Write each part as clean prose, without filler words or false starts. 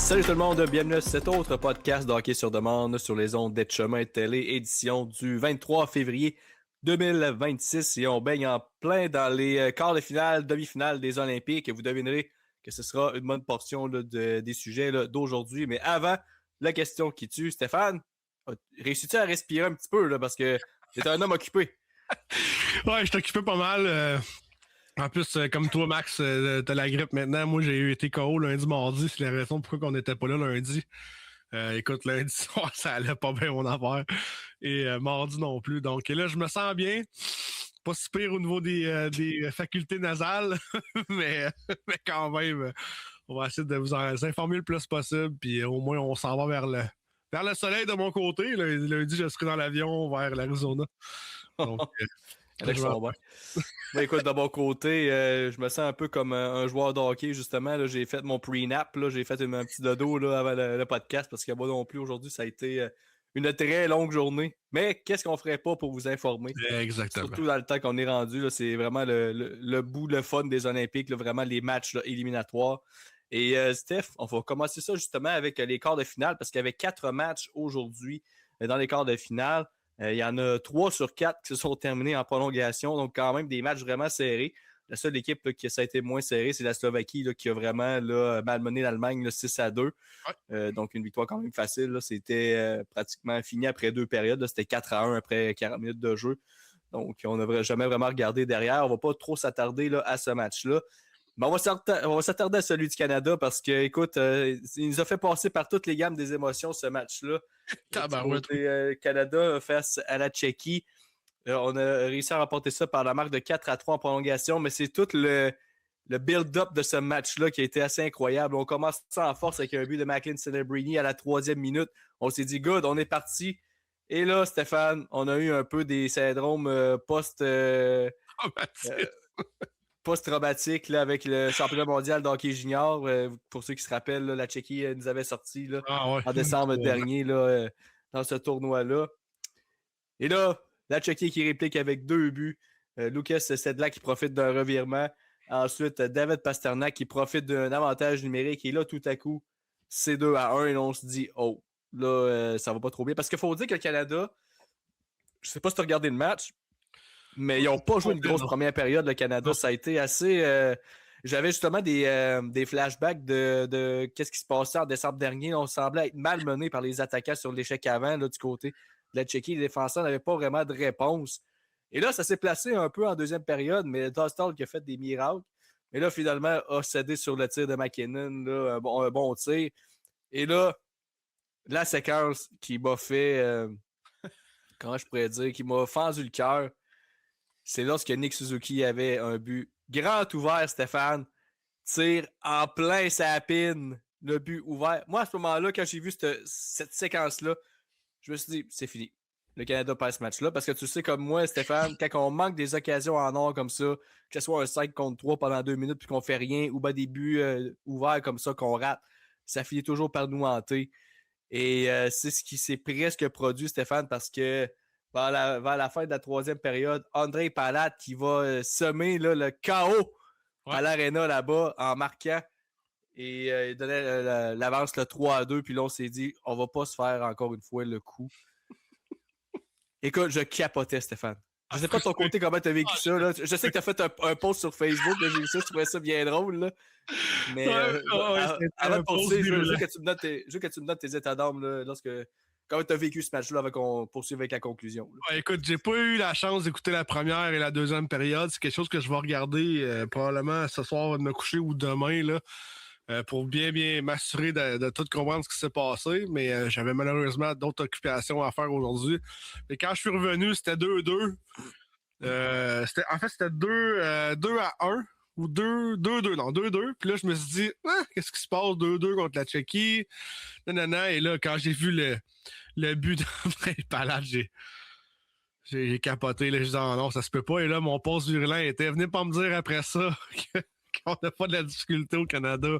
Salut tout le monde, bienvenue à cet autre podcast de hockey sur demande sur les ondes des chemins de télé, édition du 23 février 2026 et on baigne en plein dans les quarts de finale, demi-finale des Olympiques et vous devinerez que ce sera une bonne portion là, des sujets là, d'aujourd'hui. Mais avant, la question qui tue, Stéphane, réussis-tu à respirer un petit peu là, parce que t'es un homme occupé? Ouais, je t'occupais pas mal. En plus, comme toi, Max, t'as la grippe maintenant. Moi, j'ai été KO lundi, mardi. C'est la raison pourquoi on n'était pas là lundi. Écoute, lundi soir, ça allait pas bien mon affaire. Et mardi non plus. Donc là, je me sens bien. Pas si pire au niveau des facultés nasales, mais quand même, on va essayer de vous en informer le plus possible. Puis au moins, on s'en va vers le soleil de mon côté. Lundi, je serai dans l'avion vers l'Arizona. Donc, Ben, écoute, de mon côté, je me sens un peu comme un joueur de hockey, justement. Là, j'ai fait mon pre-nap, là, j'ai fait un petit dodo là, avant le podcast parce que moi non plus, aujourd'hui, ça a été une très longue journée. Mais qu'est-ce qu'on ferait pas pour vous informer? Exactement. Surtout dans le temps qu'on est rendu, là, c'est vraiment le bout, le fun des Olympiques, là, vraiment les matchs là, éliminatoires. Et Steph, on va commencer ça justement avec les quarts de finale parce qu'il y avait 4 matchs aujourd'hui dans les quarts de finale. Il y en a 3 sur 4 qui se sont terminés en prolongation, donc quand même des matchs vraiment serrés. La seule équipe là, qui ça a été moins serré, c'est la Slovaquie là, qui a vraiment là, malmené l'Allemagne là, 6-2. Ouais. Donc une victoire quand même facile. Là. C'était pratiquement fini après 2 périodes. Là. C'était 4-1 après 40 minutes de jeu. Donc on n'a jamais vraiment regardé derrière. On va pas trop s'attarder là, à ce match-là. Mais on va s'attarder à celui du Canada parce que, écoute, il nous a fait passer par toutes les gammes des émotions ce match-là. Le Canada face à la Tchéquie. On a réussi à remporter ça par la marque de 4-3 en prolongation, mais c'est tout le build-up de ce match-là qui a été assez incroyable. On commence ça en force avec un but de Macklin Celebrini à la 3e minute. On s'est dit, good, on est parti. Et là, Stéphane, on a eu un peu des syndromes post-traumatique là, avec le championnat mondial de hockey junior. Pour ceux qui se rappellent, là, la Tchéquie nous avait sorti là, en décembre dernier là, dans ce tournoi-là. Et là, la Tchéquie qui réplique avec 2 buts. Lucas Sedlak qui profite d'un revirement. Ensuite, David Pastrnak qui profite d'un avantage numérique. Et là, tout à coup, c'est 2-1 et là, on se dit, oh, là, ça va pas trop bien. Parce qu'il faut dire que le Canada, je sais pas si tu as regardé le match, mais ils n'ont pas joué une grosse première période, le Canada. Ça a été assez... J'avais justement des flashbacks de qu'est-ce qui se passait en décembre dernier. On semblait être malmené par les attaquants sur l'échec avant là, du côté de la Tchéquie. Les défenseurs n'avaient pas vraiment de réponse. Et là, ça s'est placé un peu en deuxième période, mais Dostal qui a fait des miracles. Et là, finalement, a cédé sur le tir de McKinnon, là, un bon tir. Et là, la séquence qui m'a fait... comment je pourrais dire? Qui m'a fendu le cœur. C'est lorsque Nick Suzuki avait un but grand ouvert, Stéphane. Tire en plein sa pine. Le but ouvert. Moi, à ce moment-là, quand j'ai vu cette séquence-là, je me suis dit, c'est fini. Le Canada perd ce match-là. Parce que tu sais, comme moi, Stéphane, quand on manque des occasions en or comme ça, que ce soit un 5 contre 3 pendant 2 minutes puis qu'on fait rien, ou ben des buts ouverts comme ça qu'on rate, ça finit toujours par nous hanter. Et c'est ce qui s'est presque produit, Stéphane, parce que vers la fin de la 3e période, André Palat qui va semer là, le chaos à l'aréna là-bas en marquant et il donnait l'avance le 3-2. Puis là, on s'est dit, on va pas se faire encore une fois le coup. Écoute, je capotais, Stéphane. Je sais pas de ton côté comment t'as vécu ça. Là. Je sais que t'as fait un post sur Facebook, là, j'ai vu ça, je trouvais ça bien drôle. Là. Mais avant de poursuivre, je veux que tu me donnes tes états d'âme là, comment tu as vécu ce match-là avant qu'on poursuive avec la conclusion? Ouais, écoute, j'ai pas eu la chance d'écouter la première et la deuxième période. C'est quelque chose que je vais regarder probablement ce soir avant de me coucher ou demain là, pour bien m'assurer de tout comprendre ce qui s'est passé. Mais j'avais malheureusement d'autres occupations à faire aujourd'hui. Mais quand je suis revenu, c'était 2-2. C'était 2-1. Ou 2-2, non, 2-2. Puis là, je me suis dit, qu'est-ce qui se passe 2-2 contre la Tchéquie? Nanana. Et là, quand j'ai vu le but d'André Palat, j'ai capoté. Là, je disais, non, ça se peut pas. Et là, mon poste virulent était, venez pas me dire après ça qu'on n'a pas de la difficulté au Canada.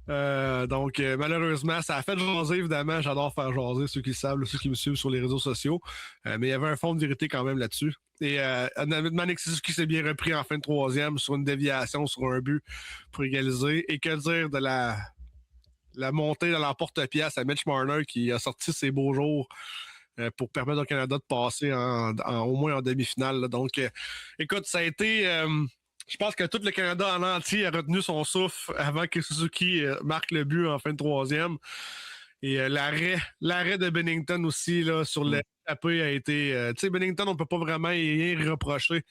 Donc, malheureusement, ça a fait jaser, évidemment. J'adore faire jaser, ceux qui le savent, ceux qui me suivent sur les réseaux sociaux. Mais il y avait un fond de vérité quand même là-dessus. Et Nick Suzuki s'est bien repris en fin de 3e sur une déviation, sur un but pour égaliser. Et que dire de la montée dans l'emporte-pièce à Mitch Marner qui a sorti ses beaux jours pour permettre au Canada de passer au moins en demi-finale. Là. Donc, écoute, ça a été... je pense que tout le Canada en entier a retenu son souffle avant que Suzuki marque le but en fin de troisième. Et l'arrêt de Binnington aussi là, sur l'échappée a été... tu sais, Binnington, on ne peut pas vraiment y reprocher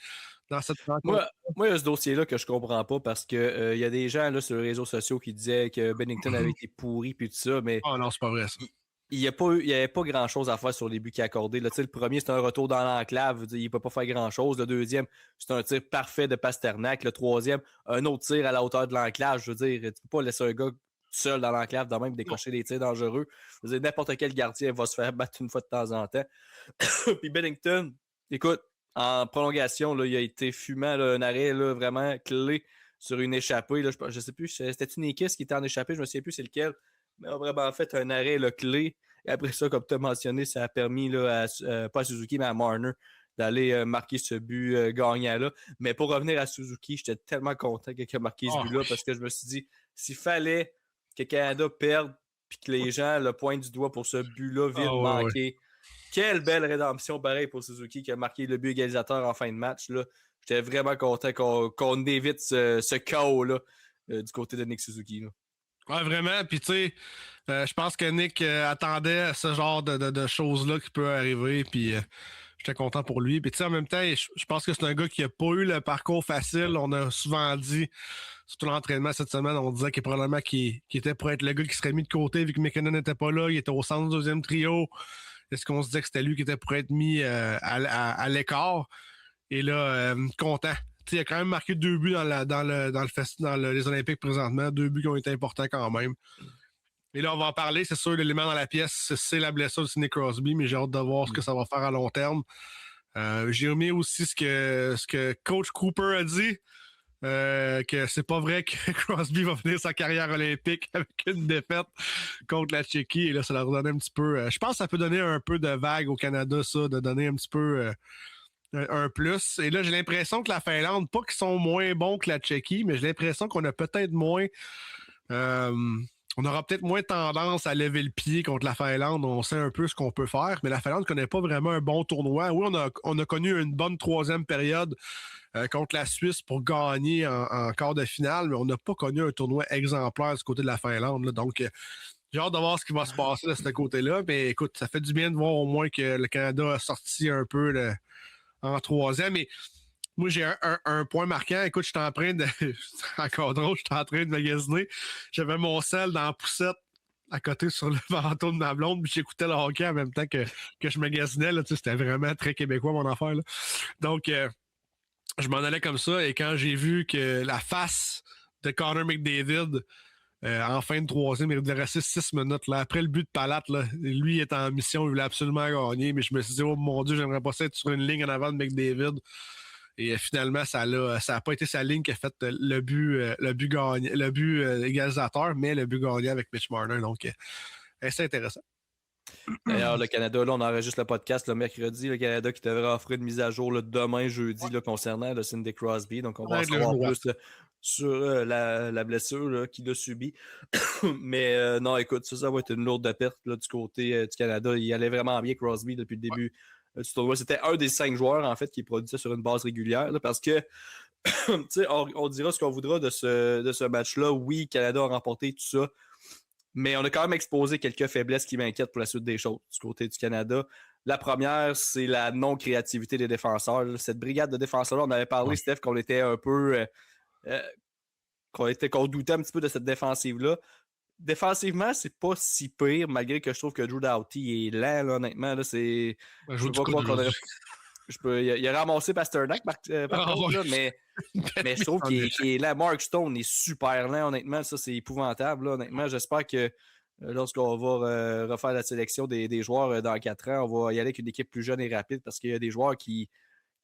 dans cette rencontre. Moi, il y a ce dossier-là que je comprends pas parce que y a des gens là, sur les réseaux sociaux qui disaient que Binnington avait été pourri puis tout ça, mais... Ah non, c'est pas vrai ça. Il n'y avait pas grand-chose à faire sur les buts qu'il a accordés. Là, le premier, c'est un retour dans l'enclave. Il ne peut pas faire grand-chose. Le deuxième, c'est un tir parfait de Pasternak. Le troisième, un autre tir à la hauteur de l'enclave. Je veux dire, tu ne peux pas laisser un gars seul dans l'enclave de même décocher des tirs dangereux. Je veux dire, n'importe quel gardien va se faire battre une fois de temps en temps. Puis Binnington, écoute, en prolongation, là, il a été fumant, là, un arrêt là, vraiment clé sur une échappée. Là, je ne sais plus, c'était-tu Nikis qui était en échappée? Je ne me souviens plus c'est lequel. Mais a vraiment fait un arrêt là, clé. Et après ça, comme tu as mentionné, ça a permis là, pas à Suzuki, mais à Marner d'aller marquer ce but gagnant-là. Mais pour revenir à Suzuki, j'étais tellement content qu'il ait marqué ce but-là parce que je me suis dit, s'il fallait que Canada perde puis que les gens le pointent du doigt pour ce but-là vite manqué, quelle belle rédemption pareil pour Suzuki qui a marqué le but égalisateur en fin de match. Là. J'étais vraiment content qu'on évite ce chaos-là du côté de Nick Suzuki. Là. Ouais, vraiment. Puis, tu sais, je pense que Nick attendait ce genre de choses-là qui peut arriver. Puis, j'étais content pour lui. Puis, tu sais, en même temps, je pense que c'est un gars qui n'a pas eu le parcours facile. On a souvent dit, surtout l'entraînement cette semaine, on disait qu'il probablement qu'il était pour être le gars qui serait mis de côté vu que McKinnon n'était pas là. Il était au centre du deuxième trio. Est-ce qu'on se disait que c'était lui qui était pour être mis à l'écart? Et là, content. T'sais, il a quand même marqué 2 buts dans les Olympiques présentement. 2 buts qui ont été importants quand même. Et là, on va en parler. C'est sûr, l'élément dans la pièce, c'est la blessure de Sidney Crosby, mais j'ai hâte de voir ce que ça va faire à long terme. J'ai remis aussi ce que Coach Cooper a dit, que c'est pas vrai que Crosby va finir sa carrière olympique avec une défaite contre la Tchéquie. Et là, ça leur donne un petit peu... je pense que ça peut donner un peu de vague au Canada, ça, de donner un petit peu... un plus. Et là, j'ai l'impression que la Finlande, pas qu'ils sont moins bons que la Tchéquie, mais j'ai l'impression qu'on a peut-être moins... on aura peut-être moins tendance à lever le pied contre la Finlande. On sait un peu ce qu'on peut faire, mais la Finlande ne connaît pas vraiment un bon tournoi. Oui, on a connu une bonne troisième période contre la Suisse pour gagner en quart de finale, mais on n'a pas connu un tournoi exemplaire du côté de la Finlande. Là. Donc, j'ai hâte de voir ce qui va se passer de ce côté-là. Mais écoute, ça fait du bien de voir au moins que le Canada a sorti un peu en troisième. Et moi, j'ai un point marquant. Écoute, je suis en train de... Encore drôle, je suis en train de magasiner. J'avais mon sel dans la poussette à côté sur le manteau de ma blonde, puis j'écoutais le hockey en même temps que je magasinais. Là, c'était vraiment très québécois, mon affaire. Là. Donc, je m'en allais comme ça. Et quand j'ai vu que la face de Connor McDavid... en fin de troisième, il devait rester 6 minutes. Là. Après le but de Palat, là, lui il était en mission, il voulait absolument gagner, mais je me suis dit, oh mon Dieu, j'aimerais pas ça être sur une ligne en avant de McDavid. Et finalement, ça n'a pas été sa ligne qui a fait le but égalisateur, mais le but gagné avec Mitch Marner. Donc, c'est intéressant. D'ailleurs, le Canada, là, on enregistre le podcast le mercredi. Le Canada qui devrait offrir une mise à jour là, demain, jeudi, là, concernant le Sidney Crosby. Donc, on va en savoir plus sur la blessure qu'il a subie. Mais non, écoute, ça va être une lourde perte là, du côté du Canada. Il allait vraiment bien, Crosby, depuis le début du tournoi. C'était un des 5 joueurs, en fait, qui produisait sur une base régulière. Là, parce que, tu sais, on dira ce qu'on voudra de ce match-là. Oui, Canada a remporté tout ça. Mais on a quand même exposé quelques faiblesses qui m'inquiètent pour la suite des choses du côté du Canada. La première, c'est la non-créativité des défenseurs. Cette brigade de défenseurs-là, on avait parlé, Steph, qu'on était un peu... qu'on doutait un petit peu de cette défensive-là. Défensivement, c'est pas si pire, malgré que je trouve que Drew Doughty est lent, là, honnêtement. Là, c'est... Je peux pas croire qu'on aurait... Il a ramassé Pasternak, par contre, là, mais je trouve qu'il est lent. Mark Stone est super lent, honnêtement. Ça, c'est épouvantable. Là, honnêtement, j'espère que lorsqu'on va refaire la sélection des joueurs dans 4 ans, on va y aller avec une équipe plus jeune et rapide parce qu'il y a des joueurs qui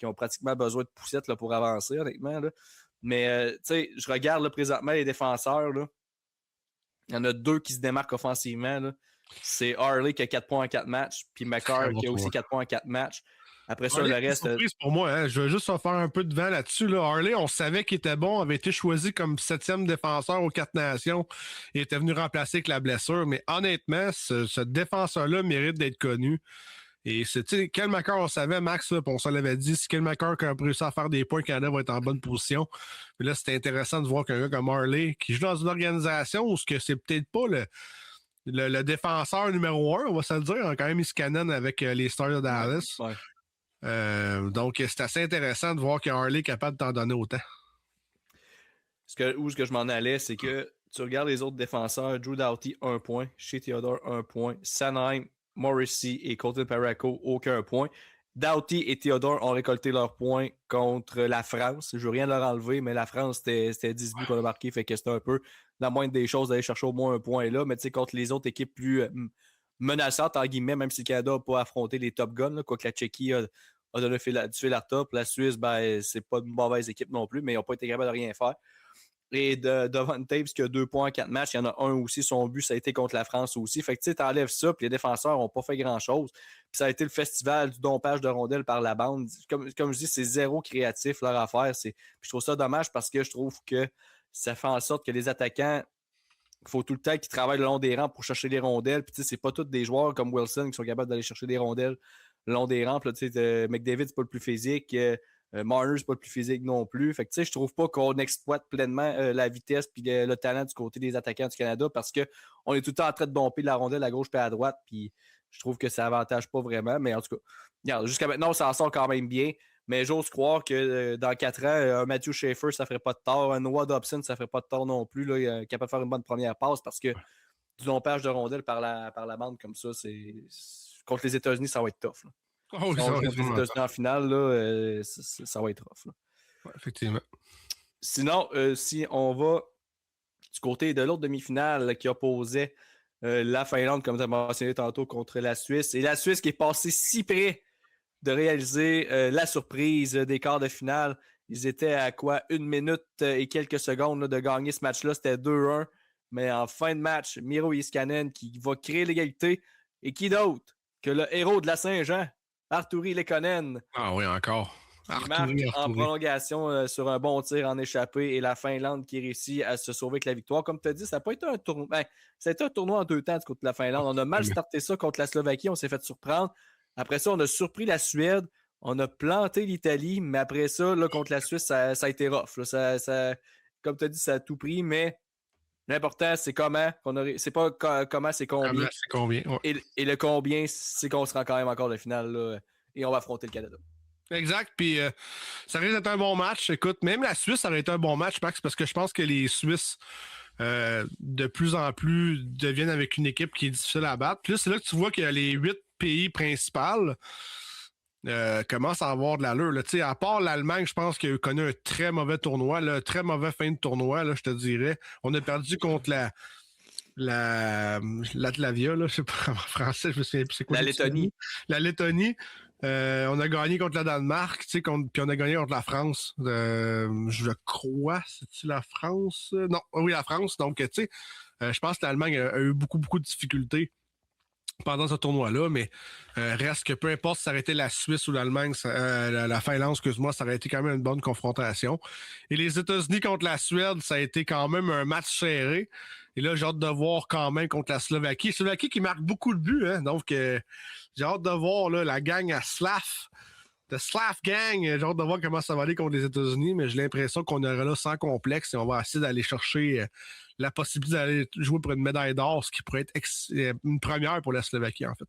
ont pratiquement besoin de poussettes là, pour avancer, honnêtement. Là. Mais, tu sais, je regarde là, présentement les défenseurs. Là. Il y en a 2 qui se démarquent offensivement. Là. C'est Harley qui a 4 points en 4 matchs, puis McCarr qui a aussi 4 points en 4 matchs. Après ça, le reste. Surprise pour moi, hein. Je veux juste faire un peu de vent là-dessus. Là. Harley, on savait qu'il était bon, avait été choisi comme 7e défenseur aux 4 Nations. Il était venu remplacer avec la blessure. Mais honnêtement, ce défenseur-là mérite d'être connu. Et c'est, Kel McCarr, on savait, Max, là, on se l'avait dit, si Kel McCarr a réussi à faire des points, le Canada va être en bonne position. Mais là, c'était intéressant de voir qu'un gars comme Harley, qui joue dans une organisation où c'est peut-être pas le défenseur numéro 1, on va se le dire, hein, quand même, il se canonne avec les Stars de Dallas. Ouais. Donc, c'est assez intéressant de voir que Harley est capable de t'en donner autant. Où je m'en allais, c'est que tu regardes les autres défenseurs, Drew Doughty, 1 point, Shea Theodore, 1 point, Sanheim, Morrissey et Colton Parayko, aucun point. Doughty et Theodore ont récolté leurs points contre la France. Je ne veux rien leur enlever, mais la France, c'était 10 buts qu'on a marqué, fait que c'était un peu la moindre des choses d'aller chercher au moins un point là. Mais tu sais, contre les autres équipes plus menaçantes, en guillemets, même si le Canada n'a pas affronté les Top Guns, quoique la Tchéquie a donné du fil à retordre. La Suisse, c'est pas une mauvaise équipe non plus, mais ils n'ont pas été capables de rien faire. Et devant Taves qui a 2 points en 4 matchs, il y en a un aussi, son but, ça a été contre la France aussi. Fait que tu sais, t'enlèves ça, puis les défenseurs n'ont pas fait grand-chose. Puis ça a été le festival du dompage de rondelles par la bande. Comme je dis, c'est zéro créatif leur affaire. Puis je trouve ça dommage parce que je trouve que ça fait en sorte que les attaquants, il faut tout le temps qu'ils travaillent le long des rangs pour chercher les rondelles. Puis tu sais, c'est pas tous des joueurs comme Wilson qui sont capables d'aller chercher des rondelles le long des rangs. Puis tu sais, McDavid, c'est pas le plus physique. Marner, c'est pas le plus physique non plus. Fait que, tu sais, je trouve pas qu'on exploite pleinement la vitesse puis le talent du côté des attaquants du Canada parce qu'on est tout le temps en train de domper la rondelle à gauche et à droite. Puis je trouve que ça avantage pas vraiment. Mais en tout cas, regarde, jusqu'à maintenant, on s'en sort quand même bien. Mais j'ose croire que dans 4 ans, un Matthew Schaefer, ça ferait pas de tort. Un Noah Dobson, ça ferait pas de tort non plus. Là, il est capable de faire une bonne première passe parce que du dompage de rondelle par la bande comme ça, contre les États-Unis, ça va être tough. Là. Oh, si on joue les États-Unis en finale, là, ça va être rough. Là. Ouais, effectivement. Sinon, si on va du côté de l'autre demi-finale qui opposait la Finlande, comme tu as mentionné tantôt, contre la Suisse, et la Suisse qui est passée si près de réaliser la surprise des quarts de finale. Ils étaient à quoi? 1 minute et quelques secondes là, de gagner ce match-là. C'était 2-1. Mais en fin de match, Miro Heiskanen qui va créer l'égalité. Et qui d'autre que le héros de la Saint-Jean, Artturi Lehkonen. Ah oui, encore. Qui marque en prolongation sur un bon tir en échappé et la Finlande qui réussit à se sauver avec la victoire. Comme tu as dit, ça n'a pas été un tournoi. Ça a été un tournoi en 2 temps contre la Finlande. On a mal starté ça contre la Slovaquie. On s'est fait surprendre. Après ça, on a surpris la Suède. On a planté l'Italie. Mais après ça, là, contre la Suisse, ça a été rough. Là. Comme tu as dit, ça a tout pris. Mais l'important, c'est comment. C'est pas comment, c'est combien. C'est combien. Ouais. Et le combien, c'est qu'on se rend quand même encore de finale. Là, et on va affronter le Canada. Exact, puis ça risque d'être un bon match. Écoute, même la Suisse, ça aurait été un bon match, Max, parce que je pense que les Suisses, de plus en plus, deviennent avec une équipe qui est difficile à battre. Puis là, c'est là que tu vois que les 8 pays principaux commencent à avoir de l'allure. Là. À part l'Allemagne, je pense qu'il a connu un très mauvais tournoi, là, très mauvais fin de tournoi, là, je te dirais. On a perdu contre l'Atlavia, là, je sais pas en français, je me souviens plus c'est quoi. La Lettonie. La Lettonie. On a gagné contre le Danemark, puis on a gagné contre la France. Je crois, c'est-tu la France? Non, oui, la France. Donc, tu sais, je pense que l'Allemagne a eu beaucoup, beaucoup de difficultés pendant ce tournoi-là, mais reste que peu importe si ça aurait été la Suisse ou l'Allemagne, la Finlande, excuse-moi, ça aurait été quand même une bonne confrontation. Et les États-Unis contre la Suède, ça a été quand même un match serré. Et là, j'ai hâte de voir quand même contre la Slovaquie. Slovaquie qui marque beaucoup de buts, hein? Donc, j'ai hâte de voir là, la gang à The Slav Gang. J'ai hâte de voir comment ça va aller contre les États-Unis, mais j'ai l'impression qu'on aura là sans complexe et on va essayer d'aller chercher la possibilité d'aller jouer pour une médaille d'or, ce qui pourrait être une première pour la Slovaquie, en fait.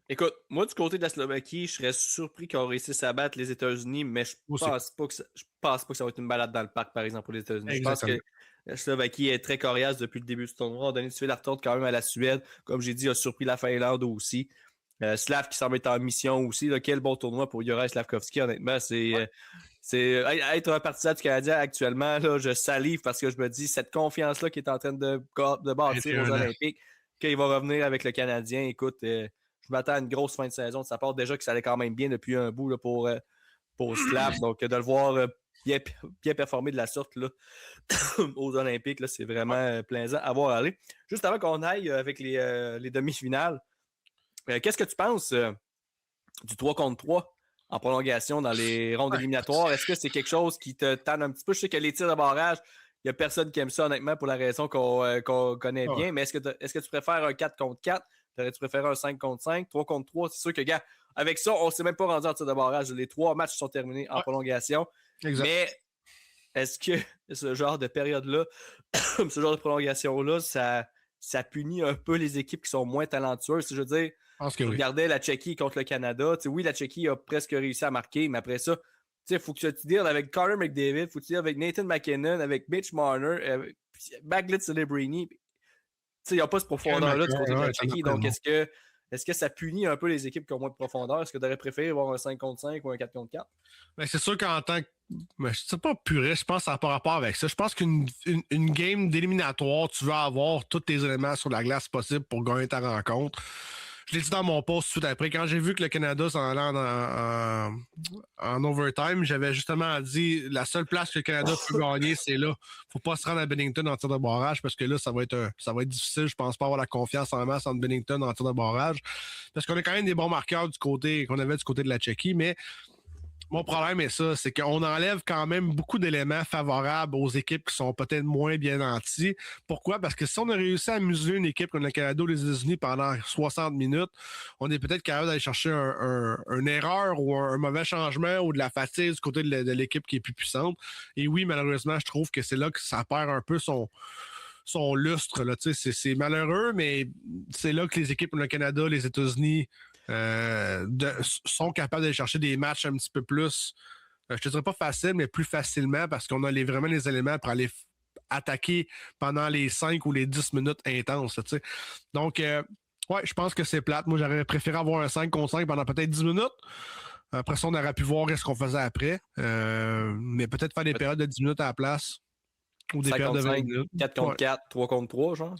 Écoute, moi, du côté de la Slovaquie, je serais surpris qu'on réussisse à battre les États-Unis, mais je pense pas que ça va être une balade dans le parc, par exemple, pour les États-Unis. Exactement. Je pense que la Slovaquie est très coriace depuis le début du tournoi. On a donné du fil à retordre quand même à la Suède. Comme j'ai dit, a surpris la Finlande aussi. Slav qui semble être en mission aussi. Là, quel bon tournoi pour Juraj Slafkovský, honnêtement. C'est être un partisan du Canadien actuellement, là, je salive parce que je me dis cette confiance-là qui est en train de bâtir aux Olympiques, qu'il va revenir avec le Canadien. Écoute, je m'attends à une grosse fin de saison de sa part. Déjà que ça allait quand même bien depuis un bout là, pour Slav. Donc, de le voir bien performer de la sorte là, aux Olympiques, là, c'est vraiment plaisant à voir aller. Juste avant qu'on aille avec les demi-finales, qu'est-ce que tu penses du 3 contre 3 en prolongation dans les rondes éliminatoires. Est-ce que c'est quelque chose qui te tanne un petit peu? Je sais que les tirs de barrage, il n'y a personne qui aime ça, honnêtement, pour la raison qu'on connaît bien. Mais est-ce que tu préfères un 4 contre 4? Tu préfères un 5 contre 5, 3 contre 3? C'est sûr que, gars, avec ça, on ne s'est même pas rendu en tir de barrage. Les 3 matchs sont terminés en prolongation. Exact. Mais est-ce que ce genre de période-là, ce genre de prolongation-là, ça punit un peu les équipes qui sont moins talentueuses? Je veux dire, je regardais la Tchéquie contre le Canada. Oui, la Tchéquie a presque réussi à marquer, mais après ça, il faut que tu deals avec Connor McDavid, il faut que tu deals avec Nathan McKinnon, avec Mitch Marner, avec Bagley Celebrini. Il n'y a pas ce profondeur-là du côté de la Tchéquie. Donc, est-ce que ça punit un peu les équipes qui ont moins de profondeur? Est-ce que tu aurais préféré avoir un 5 contre 5 ou un 4 contre 4? Ben, c'est sûr qu'en tant que. Mais je ne sais pas puriste, je pense que ça n'a pas rapport avec ça. Je pense qu'une game d'éliminatoire, tu veux avoir tous tes éléments sur la glace possible pour gagner ta rencontre. Je l'ai dit dans mon post tout de suite après. Quand j'ai vu que le Canada s'en allait en overtime, j'avais justement dit la seule place que le Canada peut gagner, c'est là. Faut pas se rendre à Bennington en tir de barrage parce que là, ça va être difficile. Je pense pas avoir la confiance en masse entre Bennington en tir de barrage. Parce qu'on a quand même des bons marqueurs qu'on avait du côté de la Tchéquie, mais mon problème est ça, c'est qu'on enlève quand même beaucoup d'éléments favorables aux équipes qui sont peut-être moins bien nantis. Pourquoi? Parce que si on a réussi à museler une équipe comme le Canada ou les États-Unis pendant 60 minutes, on est peut-être capable d'aller chercher une erreur ou un mauvais changement ou de la fatigue du côté de l'équipe qui est plus puissante. Et oui, malheureusement, je trouve que c'est là que ça perd un peu son lustre. Là. C'est malheureux, mais c'est là que les équipes comme le Canada, les États-Unis sont capables d'aller chercher des matchs un petit peu plus, je te dirais pas facile, mais plus facilement parce qu'on a vraiment les éléments pour aller attaquer pendant les 5 ou les 10 minutes intenses. T'sais. Donc, ouais, je pense que c'est plate. Moi, j'aurais préféré avoir un 5 contre 5 pendant peut-être 10 minutes. Après ça, on aurait pu voir ce qu'on faisait après. Mais peut-être faire des périodes de 10 minutes à la place. Ou des périodes de 20 minutes. 4 contre 4, 3 contre 3, genre.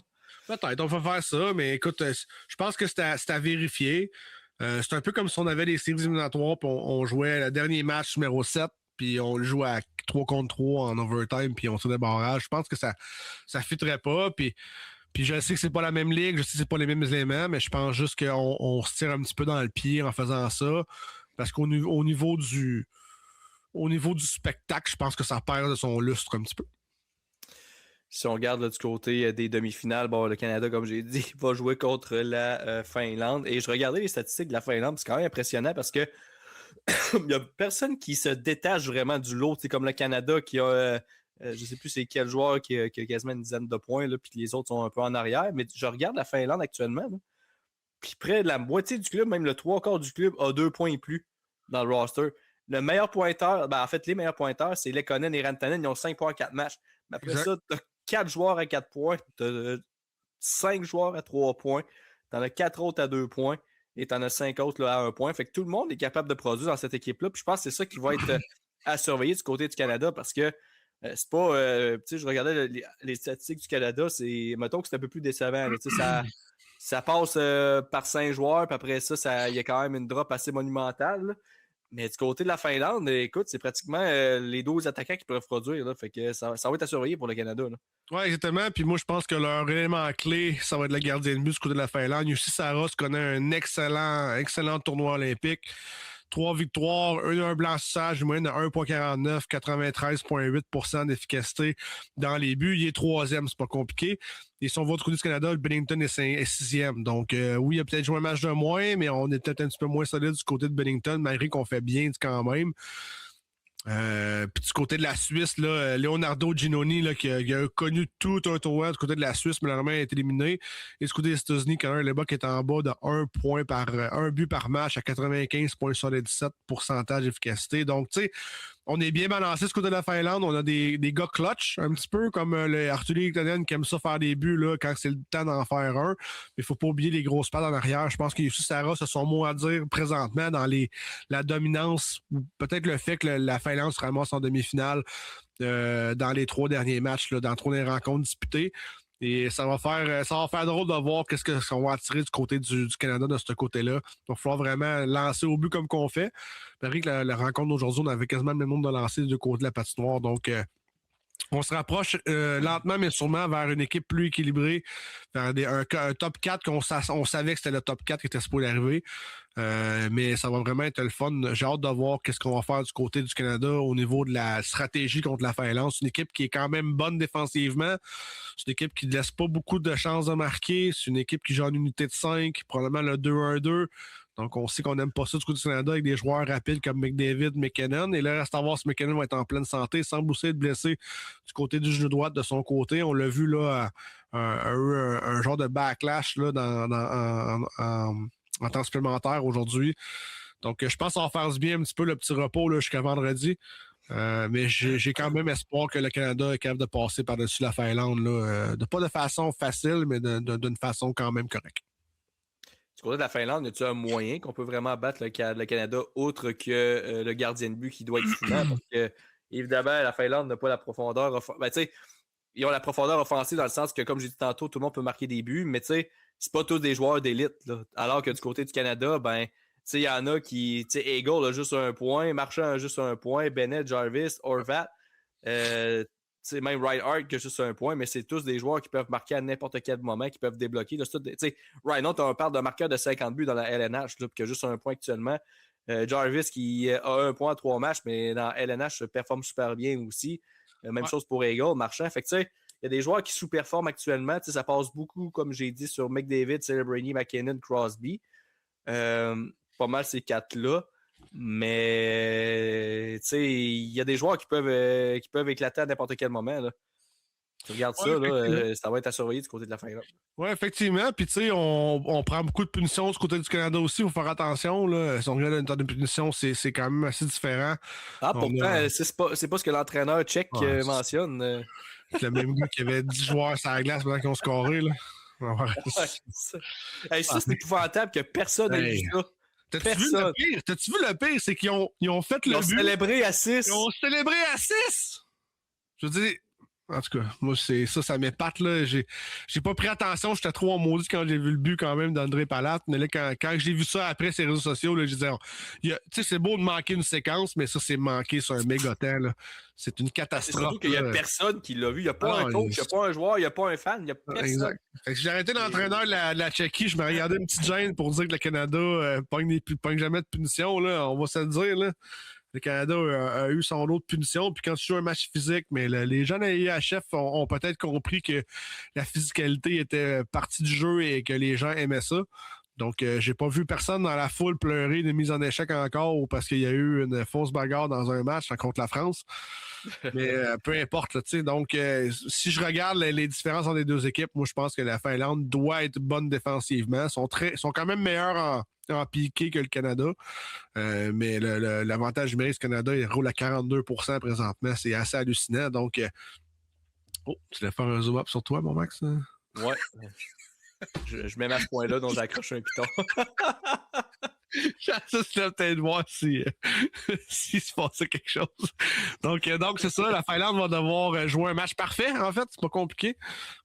Peut-être, on va faire ça, mais écoute, je pense que c'est à vérifier. C'est un peu comme si on avait des séries éliminatoires, puis on jouait le dernier match numéro 7, puis on le joue à 3 contre 3 en overtime, puis on tire des barrages. Je pense que ça fitterait pas, puis je sais que c'est pas la même ligue, je sais que c'est pas les mêmes éléments, mais je pense juste qu'on se tire un petit peu dans le pied en faisant ça, parce qu'au niveau du spectacle, je pense que ça perd de son lustre un petit peu. Si on regarde là, du côté des demi-finales, bon, le Canada, comme j'ai dit, va jouer contre la Finlande. Et je regardais les statistiques de la Finlande, c'est quand même impressionnant parce que il n'y a personne qui se détache vraiment du lot. C'est comme le Canada qui a, je ne sais plus c'est quel joueur qui a quasiment une dizaine de points, là, puis les autres sont un peu en arrière. Mais je regarde la Finlande actuellement, là, puis près de la moitié du club, même le 3/4 du club, a 2 points et plus dans le roster. Le meilleur pointeur, en fait, les meilleurs pointeurs, c'est Lekkonen et Rantanen. Ils ont 5 points à 4 matchs. Mais après ça, tu as 4 joueurs à 4 points, tu as 5 joueurs à 3 points, tu en as 4 autres à 2 points et tu en as 5 autres là, à 1 point. Fait que tout le monde est capable de produire dans cette équipe-là. Puis je pense que c'est ça qui va être à surveiller du côté du Canada parce que c'est pas. Tu sais, je regardais les statistiques du Canada, mettons que c'est un peu plus décevant. Là, ça passe par 5 joueurs, puis après ça, il y a quand même une drop assez monumentale. Là. Mais du côté de la Finlande, écoute, c'est pratiquement les 12 attaquants qui peuvent produire. Là, fait que ça va être à surveiller pour le Canada. Oui, exactement. Puis moi, je pense que leur élément clé, ça va être le gardien de but du côté de la Finlande. Jussi Saros connaît un excellent tournoi olympique. 3 victoires, un blanchissage, une moyenne de 1,49, 93,8% d'efficacité dans les buts. Il est 3e, c'est pas compliqué. Et si on va du côté du Canada, le Bennington est 6e. Donc, oui, il a peut-être joué un match de moins, mais on est peut-être un petit peu moins solide du côté de Bennington, malgré qu'on fait bien quand même. Puis du côté de la Suisse, là, Leonardo Ginoni, là, qui a connu tout un tournoi du côté de la Suisse, malheureusement, a été éliminé. Et du côté des États-Unis, Connor Hellebuyck est en bas de 1 but par match à 95,77% d'efficacité. Donc, tu sais, on est bien balancé du côté de la Finlande. On a des gars clutch, un petit peu comme le Arturi Lehtonen qui aime ça faire des buts là, quand c'est le temps d'en faire un. Mais il ne faut pas oublier les grosses pattes en arrière. Je pense que Jussi Saros a son mot à dire présentement dans la dominance ou peut-être le fait que la Finlande se ramasse en demi-finale dans les 3 derniers matchs, là, dans 3 dernières rencontres disputées. Et ça va faire drôle de voir qu'est-ce qu'on va attirer du côté du Canada de ce côté-là. Il va falloir vraiment lancer au but comme qu'on fait. Pareil que la rencontre d'aujourd'hui, on avait quasiment le même nombre de lancers du côté de la patinoire. Donc, On se rapproche lentement, mais sûrement vers une équipe plus équilibrée, vers un top 4 qu'on savait que c'était le top 4 qui était supposé arriver. Mais ça va vraiment être le fun. J'ai hâte de voir qu'est-ce qu'on va faire du côté du Canada au niveau de la stratégie contre la Finlande. C'est une équipe qui est quand même bonne défensivement. C'est une équipe qui ne laisse pas beaucoup de chances de marquer. C'est une équipe qui joue en unité de 5, probablement le 2-1-2. Donc, on sait qu'on n'aime pas ça du côté du Canada avec des joueurs rapides comme McDavid, McKinnon. Et là, reste à voir si McKinnon va être en pleine santé, sans bousser de blessé du côté du genou droit de son côté. On l'a vu là, un genre de backlash là, en temps supplémentaire aujourd'hui. Donc, je pense qu'on va faire du bien un petit peu le petit repos là, jusqu'à vendredi. Mais j'ai quand même espoir que le Canada est capable de passer par-dessus la Finlande. Là, pas de façon facile, mais d'une façon quand même correcte. Du côté de la Finlande, y a-t-il un moyen qu'on peut vraiment battre le Canada autre que le gardien de but qui doit être fumant? Parce que, évidemment, la Finlande n'a pas la profondeur. Ben, tu sais, ils ont la profondeur offensive dans le sens que, comme j'ai dit tantôt, tout le monde peut marquer des buts, mais tu sais, c'est pas tous des joueurs d'élite. Là. Alors que du côté du Canada, ben, tu sais, il y en a qui, tu sais, Eagle a juste un point, Marchand a juste un point, Bennett, Jarvis, Horvat. C'est même Reinhardt qui a juste un point, mais c'est tous des joueurs qui peuvent marquer à n'importe quel moment, qui peuvent débloquer. Reinhardt, on parle d'un marqueur de 50 buts dans la LNH, là, qui a juste un point actuellement. Jarvis qui a un point à 3 matchs, mais dans LNH performe super bien aussi. Même chose pour Eagle, Marchand. Fait que tu sais, il y a des joueurs qui sous-performent actuellement. Ça passe beaucoup, comme j'ai dit, sur McDavid, Celebrini, McKinnon, Crosby. Pas mal ces 4-là. Mais il y a des joueurs qui peuvent éclater à n'importe quel moment. Là. Tu regardes ça, là, ça va être à surveiller du côté de la Finlande. Oui, effectivement. Puis, tu sais, on prend beaucoup de punitions du côté du Canada aussi. Il faut faire attention. Là. Si on regarde une tonne de punitions, c'est quand même assez différent. Ah, pourtant, c'est pas ce que l'entraîneur tchèque mentionne. C'est le même gars qui avait 10 joueurs sur la glace pendant qu'ils ont scoré. Là. Ça, c'est épouvantable que personne n'ait vu ça. T'as-tu vu le pire? T'as-tu vu le pire? C'est qu'ils ont fait le but. Ils ont célébré à 6. Ils ont célébré à 6! Je veux dire, en tout cas, moi, ça m'épate, là. J'ai pas pris attention, j'étais trop en maudit quand j'ai vu le but, quand même, d'André Palat. Mais là, quand j'ai vu ça après ses réseaux sociaux, là, je disais, tu sais, c'est beau de manquer une séquence, mais ça, c'est manqué sur un méga temps, là. C'est une catastrophe. C'est surtout qu'il y a personne qui l'a vu. Il n'y a pas un coach, il n'y a pas un joueur, il n'y a pas un fan, il n'y a personne. Exact. J'ai arrêté l'entraîneur de la Tchéquie, je me regardais une petite gêne pour dire que le Canada pogne jamais de punition, là. On va se le dire, là. Le Canada a eu son lot de punitions. Puis quand tu joues un match physique, mais les gens de l'IHF ont peut-être compris que la physicalité était partie du jeu et que les gens aimaient ça. Donc, j'ai pas vu personne dans la foule pleurer de mise en échec encore parce qu'il y a eu une fausse bagarre dans un match contre la France. Mais peu importe, tu sais. Donc, si je regarde les différences entre les deux équipes, moi, je pense que la Finlande doit être bonne défensivement. Ils sont quand même meilleurs en piqué que le Canada. Mais l'avantage numérique du Canada, il roule à 42% présentement. C'est assez hallucinant. Donc, tu vas faire un zoom up sur toi, mon Max? Ouais. Je mets ma ce point-là, donc j'accroche un piton. J'essaie peut-être de voir s'il se passait quelque chose. Donc c'est ça, la Finlande va devoir jouer un match parfait, en fait, c'est pas compliqué.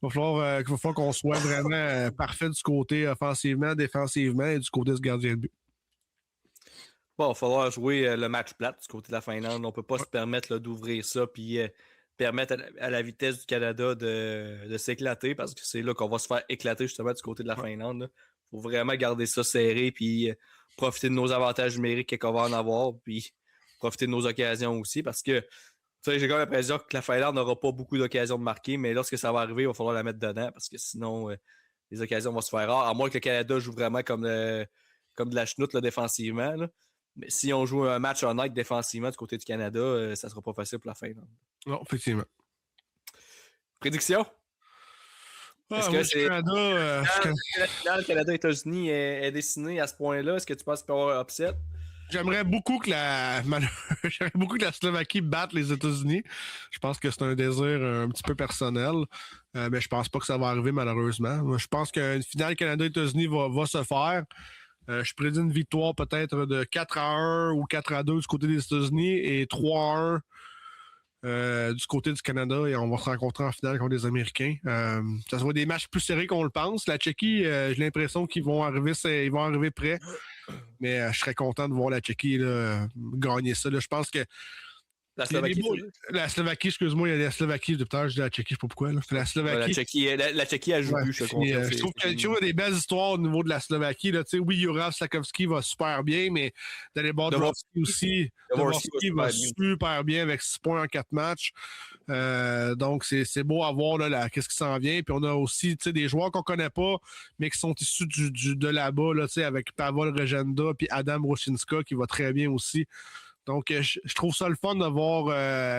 Il va falloir qu'on soit vraiment parfait du côté offensivement, défensivement et du côté du gardien de but. Bon, il va falloir jouer le match plate du côté de la Finlande. On ne peut pas se permettre d'ouvrir ça puis permettre à la vitesse du Canada de s'éclater parce que c'est là qu'on va se faire éclater justement du côté de la Finlande. Il faut vraiment garder ça serré puis profiter de nos avantages numériques qu'on va en avoir puis profiter de nos occasions aussi parce que j'ai quand même l'impression que la Finlande n'aura pas beaucoup d'occasions de marquer, mais lorsque ça va arriver, il va falloir la mettre dedans parce que sinon les occasions vont se faire rares, à moins que le Canada joue vraiment comme de la chenoute là, défensivement. Là. Mais si on joue un match honnête défensivement du côté du Canada, ça ne sera pas facile pour la Finlande. Non, effectivement. Prédiction? Est-ce que c'est la finale Canada-États-Unis est dessinée à ce point-là? Est-ce que tu penses qu'il va y avoir un upset? J'aimerais beaucoup que la Slovaquie batte les États-Unis. Je pense que c'est un désir un petit peu personnel, mais je pense pas que ça va arriver malheureusement. Je pense qu'une finale Canada-États-Unis va se faire. Je prédis une victoire peut-être de 4-1 ou 4-2 du côté des États-Unis et 3-1 du côté du Canada et on va se rencontrer en finale contre les Américains. Ça sera des matchs plus serrés qu'on le pense. La Tchéquie, j'ai l'impression qu'ils vont arriver prêts. Mais je serais content de voir la Tchéquie là, gagner ça. Là. Je pense que La Slovaquie, excuse-moi, il y a la Slovaquie, depuis tout à l'heure, je dis la Tchéquie, je sais pas pourquoi. Là. La Slovaquie. La Tchéquie, elle joue plus, je confirme. Je trouve qu'il y a des belles histoires au niveau de la Slovaquie. Là. Oui, Juraj Slafkovský va super bien, mais Dalibor Dvorsky aussi. Dvorsky va super bien avec 6 points en 4 matchs. Donc, c'est beau à voir là, qu'est-ce qui s'en vient. Puis on a aussi des joueurs qu'on connaît pas, mais qui sont issus de là-bas, là, avec Pavel Regenda puis Adam Roshinska qui va très bien aussi. Donc, je trouve ça le fun de voir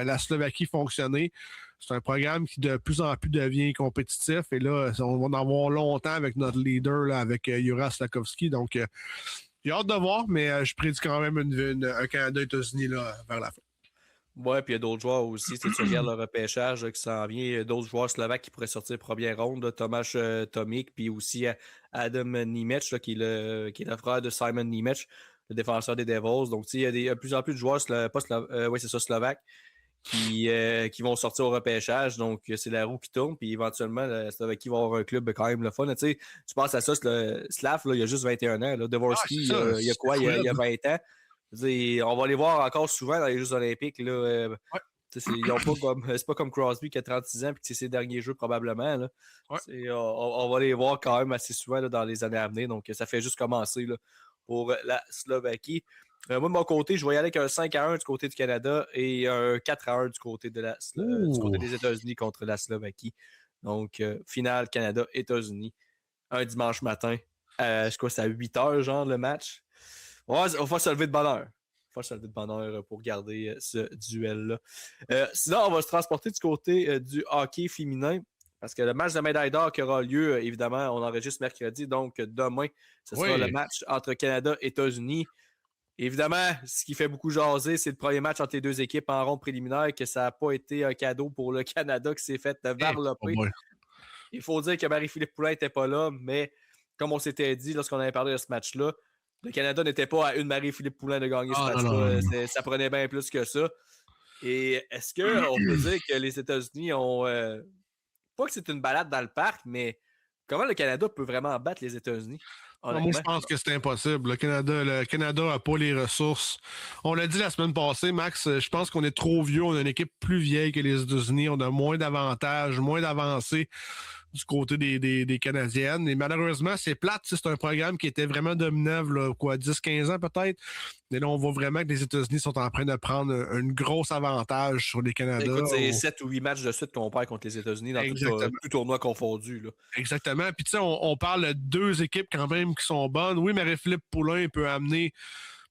la Slovaquie fonctionner. C'est un programme qui de plus en plus devient compétitif. Et là, on va en avoir longtemps avec notre leader, là, avec Juraj Slafkovský. Donc, j'ai hâte de voir, mais je prédis quand même un Canada-États-Unis là, vers la fin. Ouais, puis il y a d'autres joueurs aussi. Tu regardes le repêchage qui s'en vient. Il y a d'autres joueurs slovaques qui pourraient sortir première ronde. Là, Tomáš Tomík, puis aussi Adam Nemec, là, qui est le frère de Simon Nemec, le défenseur des Devils. Donc, il y a de plus en plus de joueurs slovaques qui vont sortir au repêchage. Donc, c'est la roue qui tourne. Puis éventuellement, la Slovaquie va avoir un club quand même le fun. Tu penses à ça, Slav, là, il y a juste 21 ans. Là. Dvorsky, il y a quoi? Il y a 20 ans. On va les voir encore souvent dans les Jeux olympiques. Là. C'est pas comme Crosby qui a 36 ans et que c'est ses derniers jeux probablement. Là. On va les voir quand même assez souvent là, dans les années à venir. Donc, ça fait juste commencer là, pour la Slovaquie. Moi, de mon côté, je vais y aller avec un 5-1 du côté du Canada et un 4-1 du côté du côté des États-Unis contre la Slovaquie. Donc, finale Canada-États-Unis. Un dimanche matin. Je crois que c'est à 8h, genre, le match. On va se lever de bonne heure. Il faut se lever de bonne heure pour regarder ce duel-là. Sinon, on va se transporter du côté du hockey féminin. Parce que le match de médaille d'or qui aura lieu, évidemment, on enregistre mercredi. Donc, demain, ce sera le match entre Canada et États-Unis. Évidemment, ce qui fait beaucoup jaser, c'est le premier match entre les deux équipes en ronde préliminaire, que ça n'a pas été un cadeau pour le Canada qui s'est fait varloper. Il faut dire que Marie-Philippe Poulin n'était pas là, mais comme on s'était dit lorsqu'on avait parlé de ce match-là, le Canada n'était pas à une Marie-Philippe Poulin de gagner ce match-là. Non. Ça prenait bien plus que ça. Et est-ce qu'on peut dire que les États-Unis ont... pas que c'est une balade dans le parc, mais comment le Canada peut vraiment battre les États-Unis? Moi, je pense que c'est impossible. Le Canada n'a pas les ressources. On l'a dit la semaine passée, Max, je pense qu'on est trop vieux. On a une équipe plus vieille que les États-Unis. On a moins d'avantages, moins d'avancées du côté des Canadiennes. Et malheureusement, c'est plate. C'est un programme qui était vraiment dominant, là, 10-15 ans peut-être. Et là, on voit vraiment que les États-Unis sont en train de prendre un gros avantage sur les Canadiens. Écoute, c'est 7 ou 8 matchs de suite qu'on perd contre les États-Unis dans tout tournoi confondu. Là. Exactement. Puis tu sais, on parle de deux équipes quand même qui sont bonnes. Oui, Marie-Philippe Poulin peut amener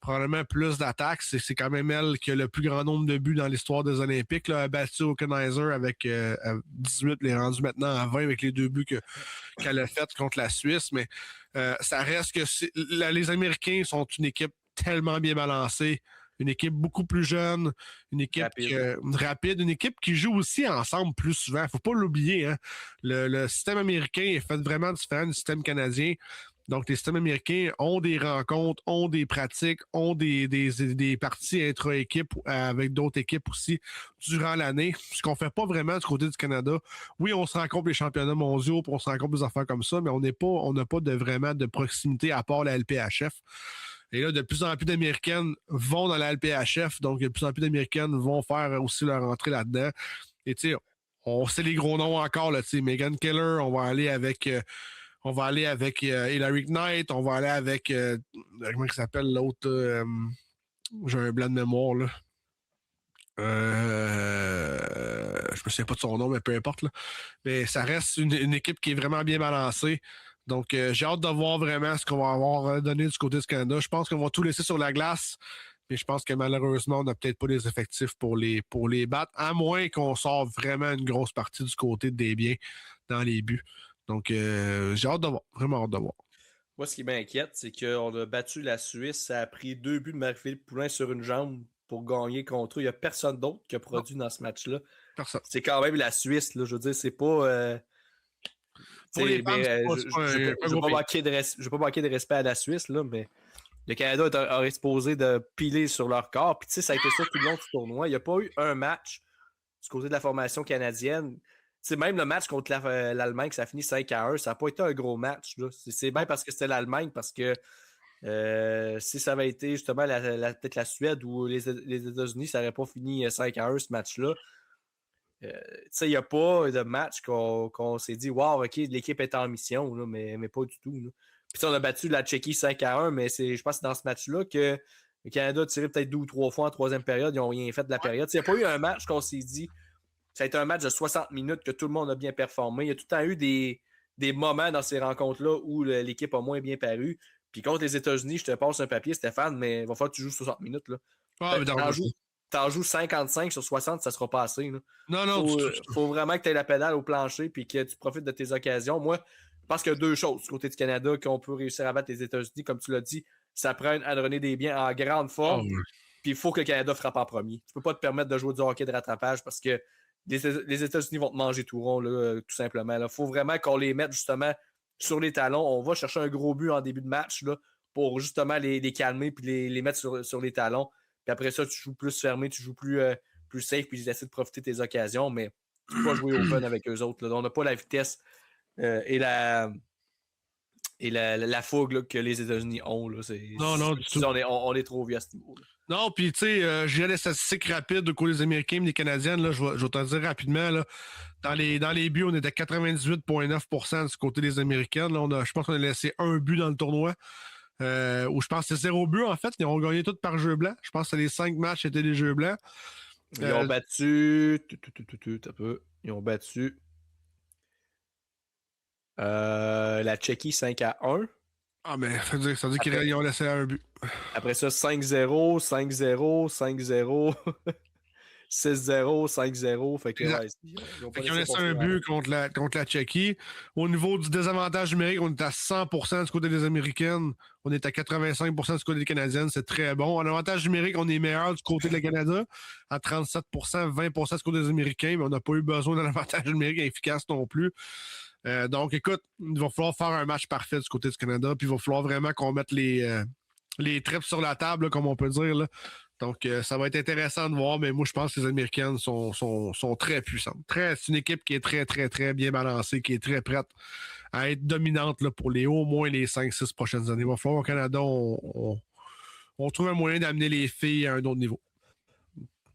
probablement plus d'attaques. C'est quand même elle qui a le plus grand nombre de buts dans l'histoire des Olympiques. Elle a battu Organizer avec 18, elle est rendue maintenant à 20 avec les 2 buts qu'elle a fait contre la Suisse. Mais ça reste que les Américains sont une équipe tellement bien balancée. Une équipe beaucoup plus jeune, une équipe rapide, une équipe qui joue aussi ensemble plus souvent. Il ne faut pas l'oublier. Hein? Le système américain est fait vraiment différent du système canadien. Donc, les systèmes américains ont des rencontres, ont des pratiques, ont des parties intra-équipes avec d'autres équipes aussi durant l'année, ce qu'on ne fait pas vraiment du côté du Canada. Oui, on se rencontre les championnats mondiaux, puis on se rencontre des affaires comme ça, mais on n'a pas vraiment de proximité à part la LPHF. Et là, de plus en plus d'Américaines vont dans la LPHF, donc de plus en plus d'Américaines vont faire aussi leur entrée là-dedans. Et tu sais, on sait les gros noms encore, là, tu sais, Megan Keller, on va aller avec Hilary Knight, on va aller avec comment il s'appelle l'autre j'ai un blanc de mémoire là. Je me souviens pas de son nom, mais peu importe. Là. Mais ça reste une équipe qui est vraiment bien balancée. Donc, j'ai hâte de voir vraiment ce qu'on va avoir donné du côté du Canada. Je pense qu'on va tout laisser sur la glace. Mais je pense que malheureusement, on n'a peut-être pas les effectifs pour les battre, à moins qu'on sorte vraiment une grosse partie du côté des biens dans les buts. Donc, j'ai hâte de voir. Vraiment hâte de voir. Moi, ce qui m'inquiète, c'est qu'on a battu la Suisse. Ça a pris 2 buts de Marie-Philippe Poulin sur une jambe pour gagner contre eux. Il n'y a personne d'autre qui a produit dans ce match-là. Personne. C'est quand même la Suisse. Là. Je veux dire, c'est pas... je ne veux pas manquer de respect à la Suisse, là, mais le Canada aurait exposé de piler sur leur corps. Puis, tu sais, ça a été ça tout le long du tournoi. Il n'y a pas eu un match du côté de la formation canadienne. C'est même le match contre l'Allemagne, ça a fini 5-1, ça n'a pas été un gros match. Là. C'est bien parce que c'était l'Allemagne, parce que Si ça avait été justement peut-être la Suède ou les États-Unis, ça n'aurait pas fini 5-1 ce match-là. Il n'y a pas de match qu'on s'est dit, wow, OK, l'équipe est en mission, là, mais pas du tout. Là. Puis on a battu la Tchéquie 5-1, mais je pense que c'est dans ce match-là que le Canada a tiré peut-être 2 ou 3 fois en troisième période. Ils n'ont rien fait de la période. Il n'y a pas eu un match qu'on s'est dit, ça a été un match de 60 minutes que tout le monde a bien performé. Il y a tout le temps eu des moments dans ces rencontres-là où l'équipe a moins bien paru. Puis contre les États-Unis, je te passe un papier, Stéphane, mais il va falloir que tu joues 60 minutes. Là. T'en joues 55 sur 60, ça sera pas assez. Là. Non, faut vraiment que tu aies la pédale au plancher et que tu profites de tes occasions. Moi, je pense qu'il y a 2 choses du côté du Canada qu'on peut réussir à battre les États-Unis. Comme tu l'as dit, ça prend René Desbiens en grande forme. Puis il faut que le Canada frappe en premier. Tu peux pas te permettre de jouer du hockey de rattrapage parce que les États-Unis vont te manger tout rond, là, tout simplement. Il faut vraiment qu'on les mette justement sur les talons. On va chercher un gros but en début de match là, pour justement les calmer et les mettre sur les talons. Puis après ça, tu joues plus fermé, tu joues plus safe, puis tu essaies de profiter de tes occasions, mais tu peux pas jouer open avec eux autres. Là. On n'a pas la vitesse et la fougue là, que les États-Unis ont. Là. On est trop vieux à ce niveau-là. Non, puis tu sais, j'ai des statistiques rapides du côté des Américains et des Canadiens. Là, je vais te dire rapidement. Là, dans les buts, on est à 98,9% du côté des Américains. Là, je pense qu'on a laissé un but dans le tournoi. Où je pense que c'est 0 but, en fait. Ils ont gagné tout par jeu blanc. Je pense que les 5 matchs étaient des jeux blancs. Ils ont battu... Ils ont battu la Tchéquie 5-1. Ah, mais ça veut dire qu'ils ont laissé un but. Après ça, 5-0, 5-0, 5-0... 6-0, 5-0. Fait que, ouais, ils ont laissé un but contre la Tchéquie. Au niveau du désavantage numérique, on est à 100% du côté des Américaines. On est à 85% du côté des Canadiennes. C'est très bon. En avantage numérique, on est meilleur du côté de Canada à 37%, 20% du côté des Américains, mais on n'a pas eu besoin d'un avantage numérique efficace non plus. Donc, écoute, il va falloir faire un match parfait du côté du Canada, puis il va falloir vraiment qu'on mette les tripes sur la table, là, comme on peut dire, là. Donc, ça va être intéressant de voir, mais moi, je pense que les Américaines sont très puissantes. C'est une équipe qui est très, très, très bien balancée, qui est très prête à être dominante là, pour au moins les 5-6 prochaines années. Il va falloir au Canada, on trouve un moyen d'amener les filles à un autre niveau.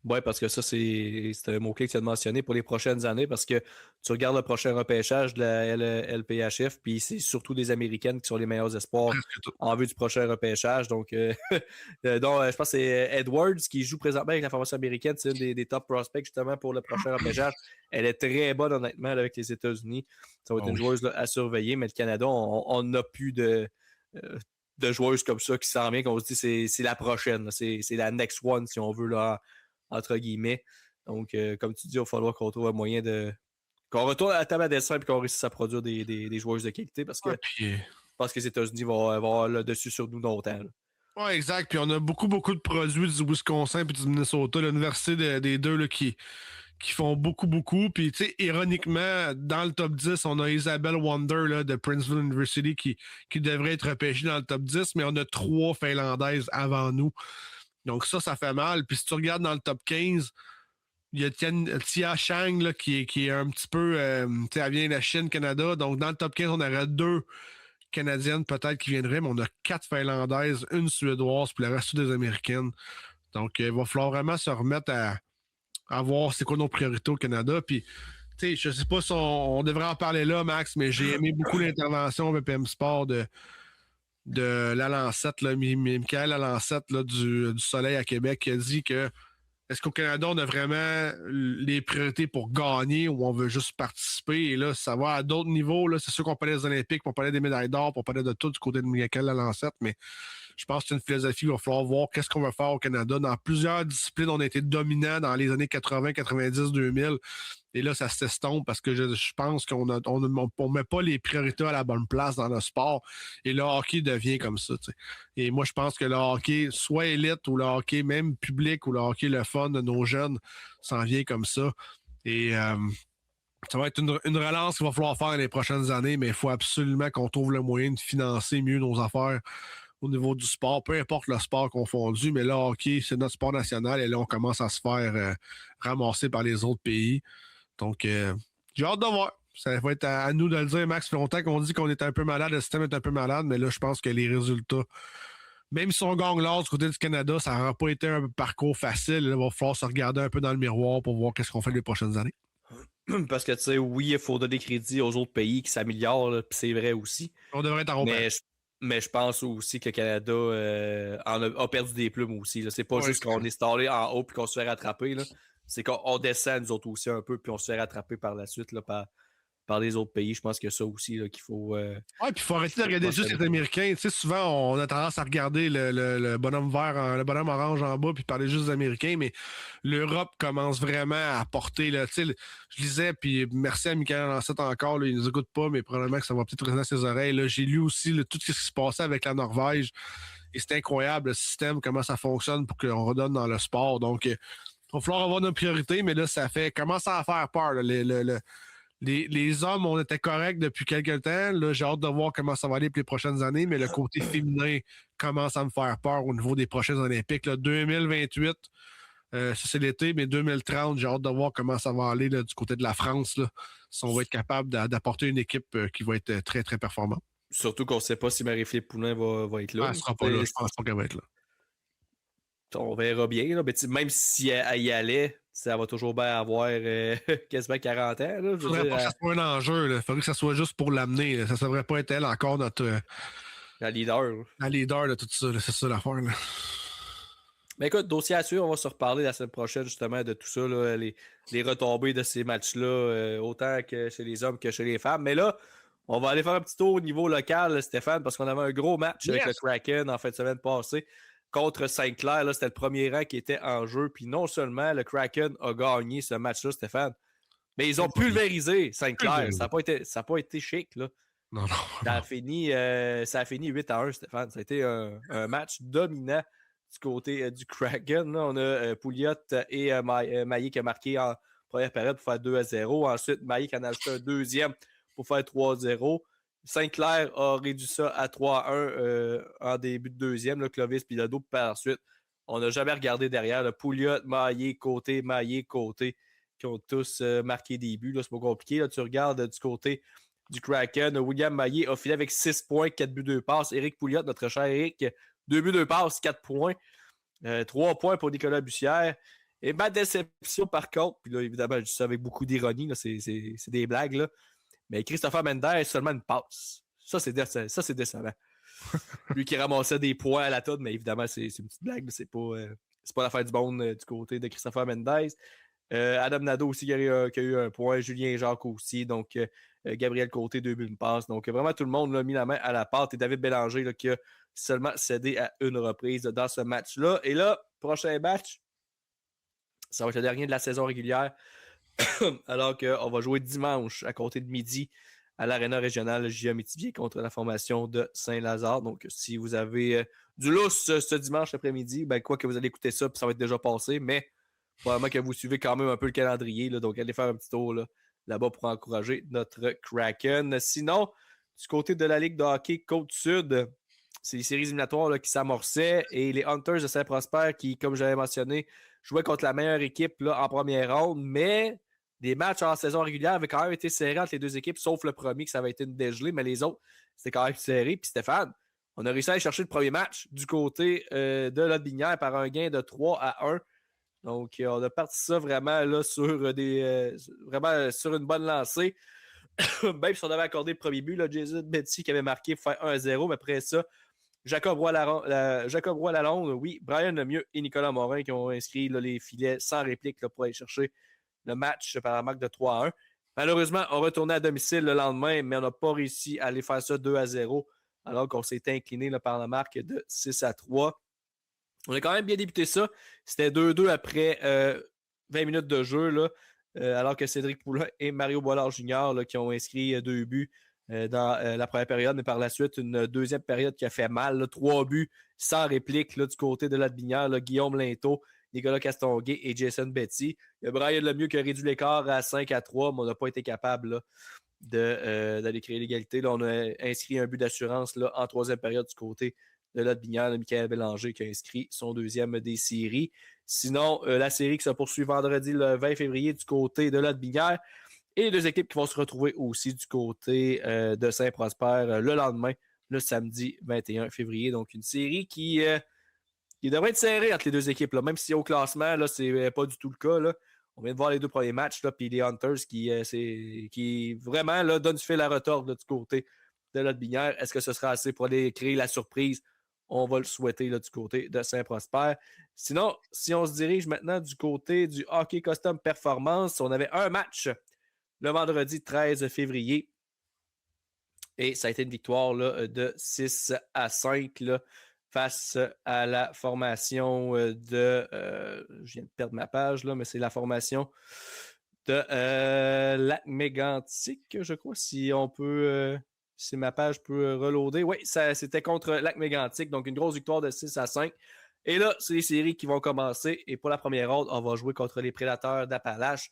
Oui, parce que ça, c'est un mot-clé que tu as mentionné pour les prochaines années, parce que tu regardes le prochain repêchage de la LPHF, puis c'est surtout des Américaines qui sont les meilleurs espoirs en vue du prochain repêchage. Donc, je pense que c'est Edwards qui joue présentement avec la formation américaine. C'est une des top prospects justement pour le prochain repêchage. Elle est très bonne, honnêtement, avec les États-Unis. Ça va être une joueuse là, à surveiller, mais le Canada, on n'a plus de joueuses comme ça qui s'en vient, qu'on se dit c'est la prochaine. C'est la next one, si on veut, là, entre guillemets. Donc, comme tu dis, il va falloir qu'on trouve un moyen qu'on retourne à la table à dessin et qu'on réussisse à produire des joueuses de qualité parce que je pense que les États-Unis vont avoir le dessus sur nous longtemps. Oui, exact. Puis on a beaucoup, beaucoup de produits du Wisconsin et du Minnesota, l'université des deux là, qui font beaucoup, beaucoup. Puis, tu sais, ironiquement, dans le top 10, on a Isabelle Wonder là, de Princeville University qui devrait être repêchée dans le top 10, mais on a 3 Finlandaises avant nous. Donc ça fait mal. Puis si tu regardes dans le top 15, il y a Tia Chang là, qui est un petit peu... tu sais, elle vient de la Chine, Canada. Donc dans le top 15, on aurait 2 Canadiennes peut-être qui viendraient, mais on a 4 Finlandaises, 1 Suédoise, puis le reste des Américaines. Donc il va falloir vraiment se remettre à voir c'est quoi nos priorités au Canada. Puis, tu sais, je sais pas si on devrait en parler là, Max, mais j'ai aimé beaucoup l'intervention BPM Sport de Lalancette, Michael Lalancette là, du Soleil à Québec, qui a dit que est-ce qu'au Canada, on a vraiment les priorités pour gagner ou on veut juste participer? Et là, ça va à d'autres niveaux. Là, c'est sûr qu'on parlait des Olympiques, on parlait des médailles d'or, on parlait de tout du côté de Michael Lalancette, mais je pense que c'est une philosophie qu'il va falloir voir qu'est-ce qu'on va faire au Canada. Dans plusieurs disciplines, on a été dominant dans les années 80, 90, 2000. Et là, ça s'estompe parce que je pense qu'on ne met pas les priorités à la bonne place dans le sport. Et le hockey devient comme ça. T'sais. Et moi, je pense que le hockey, soit élite ou le hockey même public ou le hockey le fun de nos jeunes, s'en vient comme ça. Et ça va être une relance qu'il va falloir faire dans les prochaines années, mais il faut absolument qu'on trouve le moyen de financer mieux nos affaires au niveau du sport, peu importe le sport confondu, mais là, hockey, c'est notre sport national et là, on commence à se faire ramasser par les autres pays. Donc, j'ai hâte de voir. Ça va être à nous de le dire, Max. Ça fait longtemps qu'on dit qu'on est un peu malade, le système est un peu malade, mais là, je pense que les résultats même si on gagne l'or du côté du Canada, ça n'aura pas été un parcours facile. Il va falloir se regarder un peu dans le miroir pour voir qu'est-ce qu'on fait les prochaines années. Parce que, tu sais, oui, il faut donner crédit aux autres pays qui s'améliorent, puis c'est vrai aussi. On devrait être en haut. Mais je pense aussi que le Canada a perdu des plumes aussi. Là. C'est pas juste qu'on est stallé en haut puis qu'on se fait rattraper. Là. C'est qu'on descend nous autres aussi un peu puis on se fait rattraper par la suite là, par les autres pays. Je pense que ça aussi là, qu'il faut. Puis il faut arrêter de regarder juste les Américains. Tu sais, souvent, on a tendance à regarder le bonhomme vert, le bonhomme orange en bas, puis parler juste des Américains, mais l'Europe commence vraiment à porter. Là, tu sais, je lisais, puis merci à Michael Lancette encore, là, il ne nous écoute pas, mais probablement que ça va peut-être résonner à ses oreilles. Là. J'ai lu aussi là, tout ce qui se passait avec la Norvège, et c'est incroyable le système, comment ça fonctionne pour qu'on redonne dans le sport. Donc, il va falloir avoir nos priorités, mais là, ça commence à faire peur. Là, les hommes, on était corrects depuis quelques temps. Là, j'ai hâte de voir comment ça va aller pour les prochaines années, mais le côté féminin commence à me faire peur au niveau des prochains Olympiques. Là, 2028, ça c'est l'été, mais 2030, j'ai hâte de voir comment ça va aller là, du côté de la France. Là, si on va être capable d'apporter une équipe qui va être très, très performante. Surtout qu'on ne sait pas si Marie-Philippe Poulin va être là. Elle ne sera pas là, je pense pas qu'elle va être là. On verra bien. Là. Mais même si elle y allait, ça va toujours bien avoir quasiment 40 ans. Il ne faudrait pas que ça soit un enjeu. Il faudrait que ça soit juste pour l'amener. Là. Ça ne devrait pas être elle encore notre... la leader. La leader de tout ça. C'est ça l'affaire. Là. Mais écoute, dossier à suivre, on va se reparler la semaine prochaine justement de tout ça, là, les retombées de ces matchs-là, autant que chez les hommes que chez les femmes. Mais là, on va aller faire un petit tour au niveau local, Stéphane, parce qu'on avait un gros match avec le Kraken en fin de semaine passée contre Saint-Clair. C'était le premier rang qui était en jeu. Puis non seulement le Kraken a gagné ce match-là, Stéphane, mais ils ont pulvérisé Saint-Clair. Ça n'a pas été chic. Là. Non. Ça a fini 8-1, Stéphane. Ça a été un match dominant du côté du Kraken. Là, on a Pouliot et Maillé qui a marqué en première période pour faire 2-0. Ensuite, Maillé qui en a ajouté un deuxième pour faire 3-0. Saint-Clair a réduit ça à 3-1 en début de deuxième. Là, Clovis puis Ledo. Par la suite, on n'a jamais regardé derrière. Là, Pouliot, Maillé, côté, qui ont tous marqué des buts. Là, c'est pas compliqué. Là, tu regardes du côté du Kraken. William Maillé a filé avec 6 points, 4 buts, 2 passes. Éric Pouliot, notre cher Éric, 2 buts, 2 passes, 4 points. 3 points pour Nicolas Bussière. Et ma déception, par contre, puis là, évidemment, je dis ça avec beaucoup d'ironie, là, c'est des blagues, là. Mais Christopher Mendes, seulement une passe. Ça, c'est décevant. Lui qui ramassait des points à la tonne, mais évidemment, c'est une petite blague. C'est pas l'affaire du monde du côté de Christopher Mendes. Adam Nadeau aussi qui a eu un point. Julien Jacques aussi. Donc, Gabriel Côté, 2 buts, une passe. Donc, vraiment, tout le monde l'a mis la main à la pâte. Et David Bélanger là, qui a seulement cédé à une reprise dans ce match-là. Et là, prochain match, ça va être le dernier de la saison régulière. Alors qu'on va jouer dimanche à compter de midi à l'aréna régionale J.A. Métivier contre la formation de Saint-Lazare. Donc, si vous avez du lousse ce dimanche après-midi, ben quoi que vous allez écouter ça, puis ça va être déjà passé, mais probablement que vous suivez quand même un peu le calendrier. Là, donc, allez faire un petit tour là-bas pour encourager notre Kraken. Sinon, du côté de la Ligue de hockey Côte-Sud, c'est les séries éliminatoires là, qui s'amorçaient et les Hunters de Saint-Prosper qui, comme j'avais mentionné, jouaient contre la meilleure équipe là, en première ronde, mais des matchs en saison régulière avaient quand même été serrés entre les deux équipes, sauf le premier, que ça avait été une dégelée, mais les autres, c'était quand même serré. Puis Stéphane, on a réussi à aller chercher le premier match du côté de Lotbinière par un gain de 3-1. Donc, on a parti ça vraiment là, vraiment sur une bonne lancée. Même si on avait accordé le premier but, là, Jason Betty qui avait marqué pour faire 1-0, mais après ça, Jacob Roy-Lalonde, oui, Brian Lemieux et Nicolas Morin qui ont inscrit là, les filets sans réplique là, pour aller chercher le match par la marque de 3-1. Malheureusement, on retournait à domicile le lendemain, mais on n'a pas réussi à aller faire ça 2-0, alors qu'on s'est incliné là, par la marque de 6-3. On a quand même bien débuté ça. C'était 2-2 après 20 minutes de jeu, là, alors que Cédric Poulin et Mario Boilard Jr. Là, qui ont inscrit 2 buts dans la première période, mais par la suite, une deuxième période qui a fait mal. Là, 3 buts sans réplique là, du côté de Lotbinière. Guillaume Linteau, Nicolas Castonguay et Jason Betty. Il y a Brian Lemieux qui a réduit l'écart à 5-3, mais on n'a pas été capable d'aller créer l'égalité. Là, on a inscrit un but d'assurance là, en troisième période du côté de Lotbinière, Michael Bélanger qui a inscrit son deuxième des séries. Sinon, la série qui se poursuit vendredi le 20 février du côté de Lotbinière et les deux équipes qui vont se retrouver aussi du côté de Saint-Prosper le lendemain le samedi 21 février. Donc, une série qui devrait être serrée entre les deux équipes, là. Même si au classement, là, c'est pas du tout le cas, là. On vient de voir les 2 premiers matchs, puis les Hunters qui vraiment là, donnent du fil à retordre là, du côté de Lotbinière. Est-ce que ce sera assez pour aller créer la surprise? On va le souhaiter là, du côté de Saint-Prosper. Sinon, si on se dirige maintenant du côté du Hockey Custom Performance, on avait un match le vendredi 13 février. Et ça a été une victoire là, de 6-5 là, face à la formation de... je viens de perdre ma page, là, mais c'est la formation de Lac-Mégantic, je crois, si on peut... si ma page peut reloader. Oui, c'était contre Lac-Mégantic, donc une grosse victoire de 6-5. Et là, c'est les séries qui vont commencer. Et pour la première ronde, on va jouer contre les Prédateurs d'Appalaches.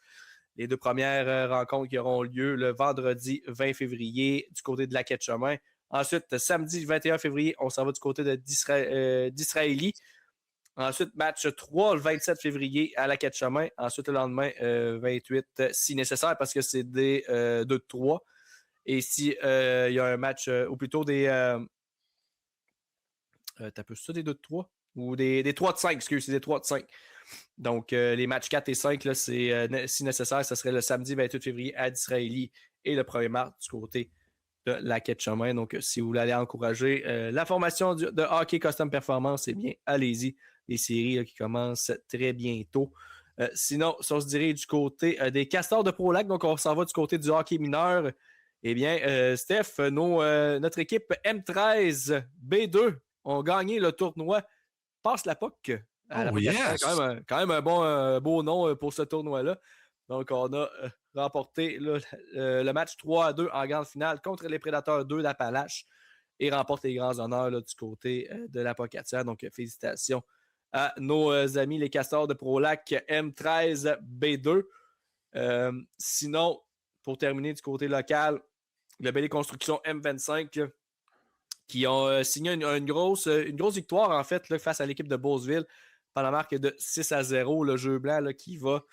Les 2 premières rencontres qui auront lieu le vendredi 20 février du côté de la Quai-de-Chemin. Ensuite, samedi 21 février, on s'en va du côté d'Israélie. Ensuite, match 3 le 27 février à la Quai-de-Chemin. Ensuite, le lendemain, 28, si nécessaire, parce que c'est des 2-3. Et si il y a un match, ou plutôt des... t'as peu ça, des 2-3? Ou des 3-5, excusez, c'est des 3-5. Donc, les matchs 4 et 5, là, c'est, si nécessaire, ce serait le samedi 28 février à Disraeli et le 1er mars du côté de la Quai-de-Chemin. Donc, si vous voulez aller encourager la formation de Hockey Custom Performance, eh bien, allez-y. Les séries là, qui commencent très bientôt. Sinon, si on se dirige du côté des Castors de Pro-Lac, donc on s'en va du côté du hockey mineur, eh bien, Steph, notre équipe M13 B2 ont gagné le tournoi Passe la POC. Yes. Quand même un beau nom pour ce tournoi-là. Donc, on a remporté le match 3-2 en grande finale contre les Prédateurs 2 d'Appalaches et remporte les grands honneurs là, du côté de la Pocatière. Donc, félicitations à nos amis les Castors de Pro-Lac M13 B2. Sinon, pour terminer du côté local, le Bellé Construction M25 qui ont signé une grosse victoire en fait là, face à l'équipe de Beauceville par la marque de 6-0, le jeu blanc là, qui va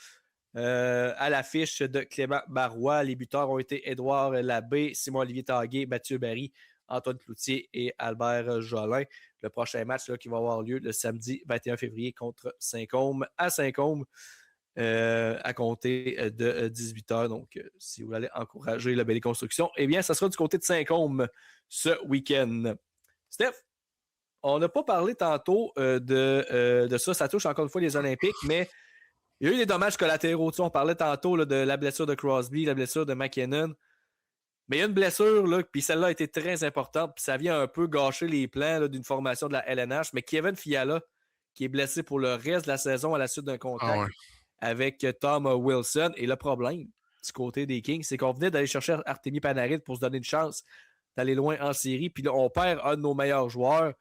à l'affiche de Clément Barois. Les buteurs ont été Édouard Labbé, Simon-Olivier Taguet, Mathieu Barry, Antoine Cloutier et Albert Jolin. Le prochain match là, qui va avoir lieu le samedi 21 février contre Saint-Côme à Saint-Côme à compter de 18h. Donc, si vous voulez encourager la Bellé Construction, eh bien, ça sera du côté de Saint-Côme ce week-end. Steph, on n'a pas parlé tantôt de ça. Ça touche encore une fois les Olympiques, mais il y a eu des dommages collatéraux. On parlait tantôt là, de la blessure de Crosby, la blessure de McKinnon. Mais il y a une blessure, là, puis celle-là a été très importante, puis ça vient un peu gâcher les plans là, d'une formation de la LNH. Mais Kevin Fiala, qui est blessé pour le reste de la saison à la suite d'un contact avec Tom Wilson. Et le problème du côté des Kings, c'est qu'on venait d'aller chercher Artemi Panarin pour se donner une chance d'aller loin en série. Puis là, on perd un de nos meilleurs joueurs.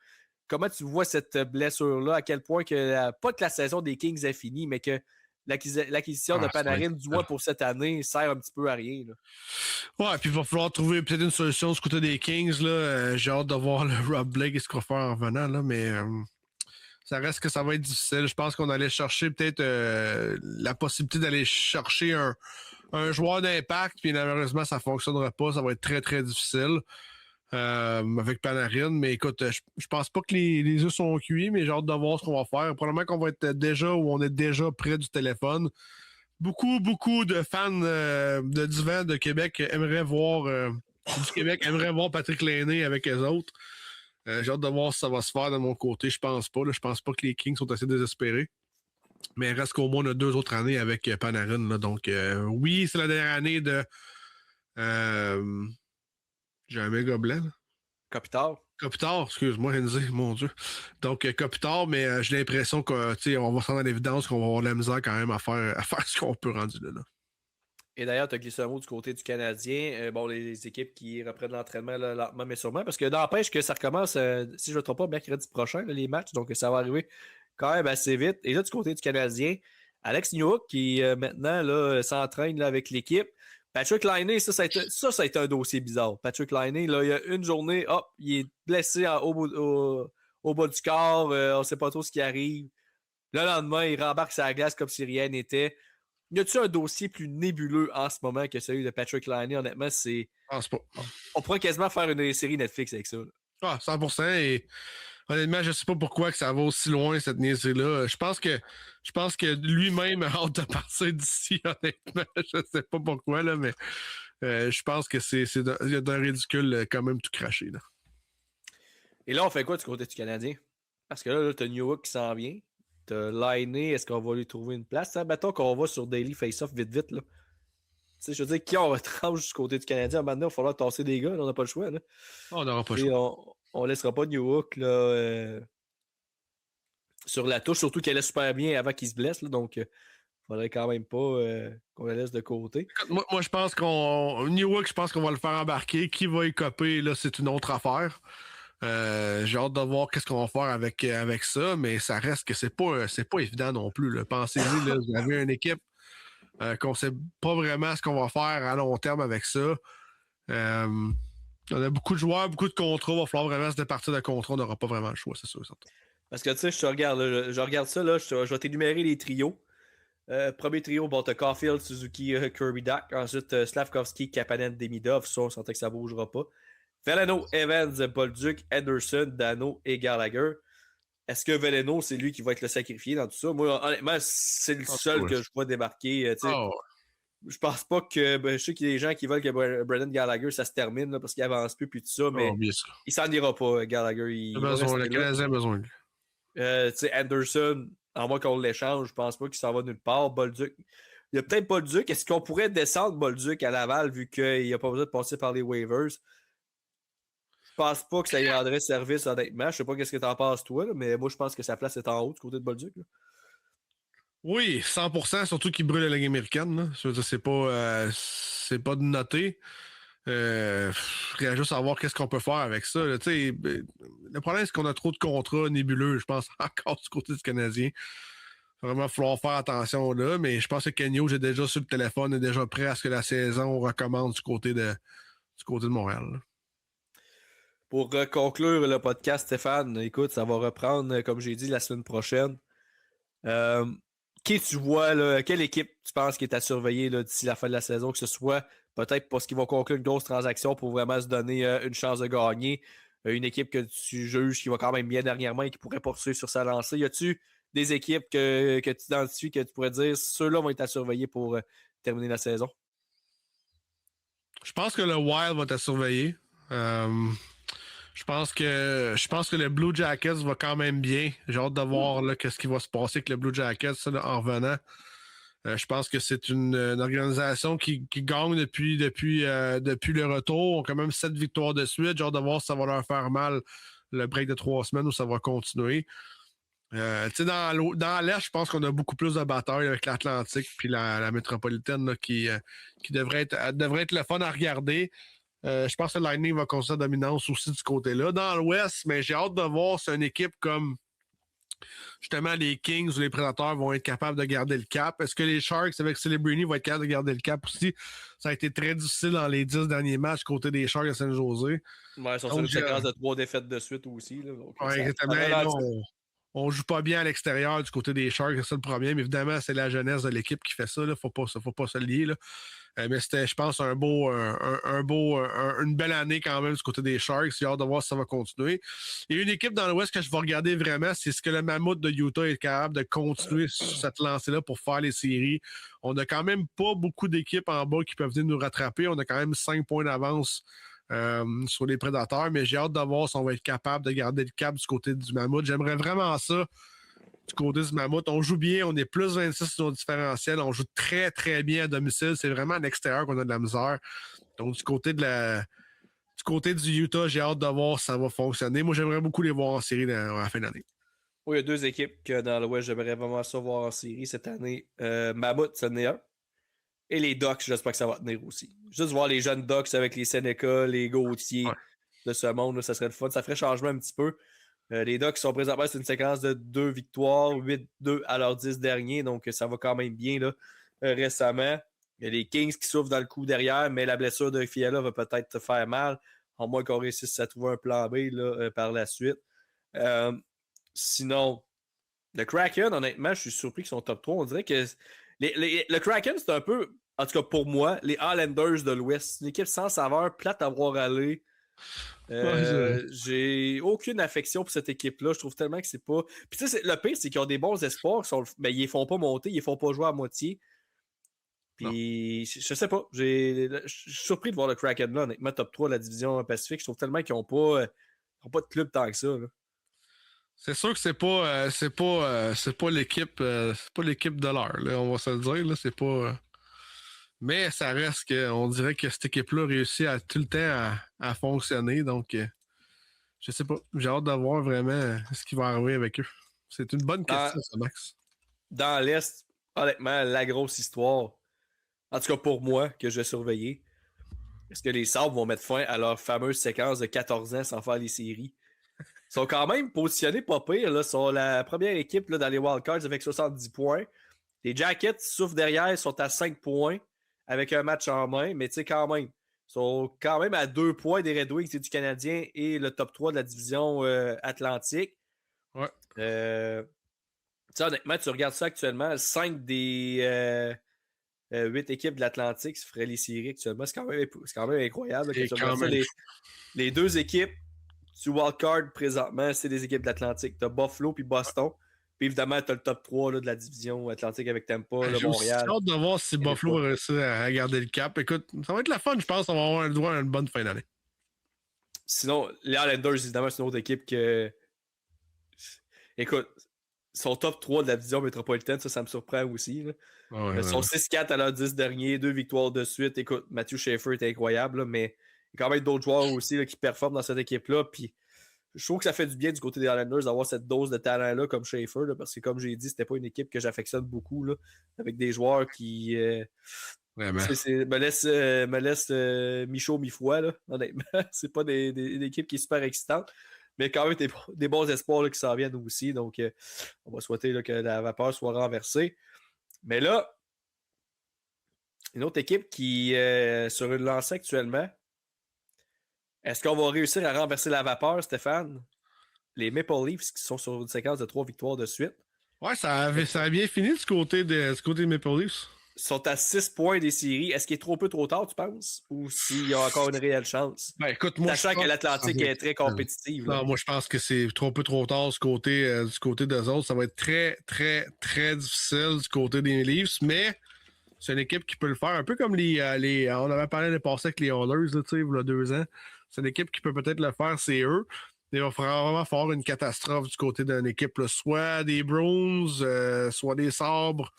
Comment tu vois cette blessure-là? À quel point que pas que la saison des Kings est finie, mais que l'acquisition de Panarin, du moins pour cette année, sert un petit peu à rien. Là. Ouais, puis il va falloir trouver peut-être une solution du côté des Kings. Là. J'ai hâte de voir le Rob Blake et ce qu'on va faire en revenant, là, mais ça reste que ça va être difficile. Je pense qu'on allait chercher peut-être la possibilité d'aller chercher un joueur d'impact, puis malheureusement, ça ne fonctionnera pas. Ça va être très, très difficile avec Panarin. Mais écoute, je pense pas que les œufs sont cuits, mais j'ai hâte de voir ce qu'on va faire. Probablement qu'on va être déjà ou on est déjà près du téléphone. Beaucoup de fans de divan de Québec aimeraient voir Patrick Lainé avec eux autres. J'ai hâte de voir si ça va se faire de mon côté. Je pense pas. Là. Je pense pas que les Kings sont assez désespérés. Mais il reste qu'au moins on a 2 autres années avec Panarin. Là. Donc, oui, c'est la dernière année de... j'ai un méga blanc. Kopitar, excuse-moi, Henry, mon Dieu. Donc, Kopitar, mais j'ai l'impression qu'on va se rendre à l'évidence qu'on va avoir de la misère quand même à faire ce qu'on peut rendre là. Et d'ailleurs, tu as glissé un mot du côté du Canadien. Les équipes qui reprennent l'entraînement là, lentement mais sûrement, parce que n'empêche que ça recommence, si je ne me trompe pas, mercredi prochain, là, les matchs, donc ça va arriver quand même assez vite. Et là, du côté du Canadien, Alex Newhook, qui maintenant là, s'entraîne là, avec l'équipe. Patrick Laine, ça a été un dossier bizarre. Patrick Laine, là, il y a une journée, hop, il est blessé au bas du corps, on ne sait pas trop ce qui arrive. Le lendemain, il rembarque sa glace comme si rien n'était. Y a-t-il un dossier plus nébuleux en ce moment que celui de Patrick Laine? Honnêtement, c'est. Je pense pas. On pourrait quasiment faire une série Netflix avec ça. Là. Ah, 100%. Et honnêtement, je sais pas pourquoi que ça va aussi loin, cette niaiserie-là. Je pense que lui-même a hâte de partir d'ici, honnêtement. Je sais pas pourquoi, là, mais je pense que il y a d'un ridicule quand même tout craché, là. Et là, on fait quoi du côté du Canadien? Parce que là t'as Newhook qui s'en vient. T'as Lainé, est-ce qu'on va lui trouver une place? Hein? Mettons qu'on va sur Daily Face-Off vite, là. Tu sais, je veux dire, qui on retranche du côté du Canadien? Maintenant, il va falloir tasser des gars, là, on n'a pas le choix, là. On n'aura pas le choix. On laissera pas Newhook, là, sur la touche, surtout qu'elle est super bien avant qu'il se blesse, là, donc faudrait quand même pas qu'on la laisse de côté. Moi, je pense Newhook, je pense qu'on va le faire embarquer. Qui va y coper, là, c'est une autre affaire. J'ai hâte de voir qu'est-ce qu'on va faire avec ça, mais ça reste que c'est pas évident non plus, là. Pensez-y, là, vous avez une équipe qu'on sait pas vraiment ce qu'on va faire à long terme avec ça. On a beaucoup de joueurs, beaucoup de contrats. Il va falloir vraiment se départir de contrats. On n'aura pas vraiment le choix, c'est sûr. Certain. Parce que tu sais, je regarde ça, là, je vais t'énumérer les trios. Premier trio, bon, t'as Caulfield, Suzuki, Kirby Dach. Ensuite, Slavkovski, Kapanen, Demidov. Ça, on sentait que ça bougera pas. Veleno, Evans, Bolduc, Anderson, Dano et Gallagher. Est-ce que Veleno, c'est lui qui va être le sacrifié dans tout ça? Moi, honnêtement, c'est le seul que je vois débarquer. Je pense pas que. Je sais qu'il y a des gens qui veulent que Brendan Gallagher, ça se termine là, parce qu'il avance plus puis tout ça, mais il s'en ira pas, Gallagher. Le Canadien a besoin de lui. Anderson, en moins qu'on l'échange, je pense pas qu'il s'en va nulle part. Bolduc. Il y a peut-être Bolduc. Est-ce qu'on pourrait descendre Bolduc à Laval vu qu'il n'y a pas besoin de passer par les waivers? Je pense pas que ça y rendrait service, honnêtement. Je sais pas qu'est-ce que t'en penses, toi, là, mais moi, je pense que sa place est en haut du côté de Bolduc. Là. Oui, 100%, surtout qu'il brûle la Ligue américaine. Là. C'est pas de noter. Juste à voir qu'est-ce qu'on peut faire avec ça. Là. Le problème, c'est qu'on a trop de contrats nébuleux, je pense, encore du côté du Canadien. Il va vraiment falloir faire attention là, mais je pense que Kenyo, j'ai déjà sur le téléphone, est déjà prêt à ce que la saison recommence du côté de Montréal. Là. Pour conclure le podcast, Stéphane, écoute, ça va reprendre, comme j'ai dit, la semaine prochaine. Qui tu vois, là, quelle équipe tu penses qui est à surveiller là, d'ici la fin de la saison, que ce soit peut-être parce qu'ils vont conclure une grosse transaction pour vraiment se donner une chance de gagner, une équipe que tu juges qui va quand même bien dernièrement et qui pourrait poursuivre sur sa lancée. Y a-tu des équipes que tu identifies que tu pourrais dire ceux-là vont être à surveiller pour terminer la saison? Je pense que le Wild va être à surveiller. Je pense que le Blue Jackets va quand même bien. J'ai hâte de voir ce qui va se passer avec le Blue Jackets là, en revenant. Je pense que c'est une organisation qui gagne depuis le retour. Ils ont quand même 7 victoires de suite. J'ai hâte de voir si ça va leur faire mal le break de 3 semaines ou ça va continuer. Dans l'Est, je pense qu'on a beaucoup plus de batailles avec l'Atlantique puis la métropolitaine là, qui devrait être le fun à regarder. Je pense que le Lightning va continuer la dominance aussi du côté-là. Dans l'Ouest, mais j'ai hâte de voir si une équipe comme justement les Kings ou les Prédateurs vont être capables de garder le cap. Est-ce que les Sharks avec Celebrini vont être capables de garder le cap aussi? Ça a été très difficile dans les 10 derniers matchs côté des Sharks de Saint-José. Ouais, ils sont sur une séquence de 3 défaites de suite aussi. Là, donc, exactement. On joue pas bien à l'extérieur du côté des Sharks, c'est ça le problème. Évidemment, c'est la jeunesse de l'équipe qui fait ça. Il ne faut pas se lier. Là. Mais c'était, je pense, une belle année quand même du côté des Sharks. J'ai hâte de voir si ça va continuer. Et une équipe dans l'Ouest que je vais regarder vraiment, c'est ce que le Mammouth de Utah est capable de continuer sur cette lancée-là pour faire les séries. On n'a quand même pas beaucoup d'équipes en bas qui peuvent venir nous rattraper. On a quand même 5 points d'avance sur les Prédateurs, mais j'ai hâte de voir si on va être capable de garder le cap du côté du Mammouth. J'aimerais vraiment ça du côté du Mammouth. On joue bien, on est plus 26 sur nos différentiels, on joue très, très bien à domicile. C'est vraiment à l'extérieur qu'on a de la misère. Donc, du côté du Utah, j'ai hâte de voir si ça va fonctionner. Moi, j'aimerais beaucoup les voir en série à la fin d'année. Oui, il y a 2 équipes que dans l'Ouest, j'aimerais vraiment ça voir en série cette année. Mammouth, ça en est un. Et les Ducks, j'espère que ça va tenir aussi. Juste voir les jeunes Ducks avec les Seneca, les Gauthier de ce monde, là, ça serait le fun. Ça ferait changement un petit peu. Les Ducks sont présentement sur une séquence de 2 victoires, 8-2 à leurs 10 derniers, donc ça va quand même bien là, récemment. Il y a les Kings qui souffrent dans le coup derrière, mais la blessure de Fiala va peut-être te faire mal, à moins qu'on réussisse à trouver un plan B là, par la suite. Sinon, le Kraken, honnêtement, je suis surpris qu'ils sont top 3. On dirait que le Kraken, c'est un peu, en tout cas pour moi, les Highlanders de l'Ouest. Une équipe sans saveur, plate à voir aller. J'ai aucune affection pour cette équipe-là. Je trouve tellement que c'est pas. Puis tu sais, le pire, c'est qu'ils ont des bons espoirs. Mais ils les font pas monter, ils les font pas jouer à moitié. Puis je sais pas. Je suis surpris de voir le Kraken là, honnêtement, top 3 de la division Pacifique. Je trouve tellement qu'ils n'ont pas de club tant que ça. Là. C'est sûr que c'est pas l'équipe de l'heure, là, on va se le dire. Là, c'est pas. Mais ça reste qu'on dirait que cette équipe-là réussit tout le temps à fonctionner. Donc, je sais pas. J'ai hâte de voir vraiment ce qui va arriver avec eux. C'est une bonne question, ça, Max. Dans l'Est, honnêtement, la grosse histoire, en tout cas pour moi, que je vais surveiller, est-ce que les Sabres vont mettre fin à leur fameuse séquence de 14 ans sans faire les séries? Ils sont quand même positionnés pas pire. Là. Ils sont la première équipe là, dans les wildcards avec 70 points. Les Jackets souffrent derrière, ils sont à 5 points avec un match en main, mais tu sais, quand même. Ils sont quand même à 2 points des Red Wings et du Canadien et le top 3 de la division Atlantique. Ouais. Honnêtement, tu regardes ça actuellement, 5 des 8 équipes de l'Atlantique se feraient les séries actuellement. C'est quand même incroyable. Les 2 équipes du wildcard présentement, c'est des équipes de l'Atlantique. Tu as Buffalo puis Boston. Puis évidemment, tu as le top 3 là, de la division Atlantique avec Tampa, Montréal. J'ai hâte de voir si Buffalo va réussir à garder le cap. Écoute, ça va être la fun, je pense. On va avoir le droit à une bonne fin d'année. Sinon, les Islanders, évidemment, c'est une autre équipe que. Écoute, son top 3 de la division métropolitaine, ça me surprend aussi. Là. Ils sont 6-4 à leurs 10 derniers, 2 victoires de suite. Écoute, Matthew Schaefer est incroyable, là, mais il y a quand même d'autres joueurs aussi là, qui performent dans cette équipe-là. Puis je trouve que ça fait du bien du côté des Islanders d'avoir cette dose de talent-là comme Schaefer, là, parce que comme j'ai dit, c'était pas une équipe que j'affectionne beaucoup, là, avec des joueurs qui me laissent mi-chaud, mi-froid, là, honnêtement. C'est pas une équipe qui est super excitante, mais quand même des bons espoirs là, qui s'en viennent aussi. Donc, on va souhaiter là, que la vapeur soit renversée. Mais là, une autre équipe qui est sur une lancée actuellement, est-ce qu'on va réussir à renverser la vapeur, Stéphane? Les Maple Leafs qui sont sur une séquence de 3 victoires de suite. Ouais, ça a bien fini du côté des Maple Leafs. Ils sont à 6 points des séries. Est-ce qu'il est trop peu trop tard, tu penses? Ou s'il y a encore une réelle chance? Ben, écoute, moi, sachant que l'Atlantique est très compétitive. Non, moi, je pense que c'est trop peu trop tard du côté des autres. Ça va être très, très, très difficile du côté des Leafs, mais c'est une équipe qui peut le faire. Un peu comme on avait parlé de passer avec les Oilers, là, il y a 2 ans. C'est une équipe qui peut peut-être le faire, c'est eux. Il va vraiment faire une catastrophe du côté d'une équipe, là, soit des Bruins, soit des Sabres.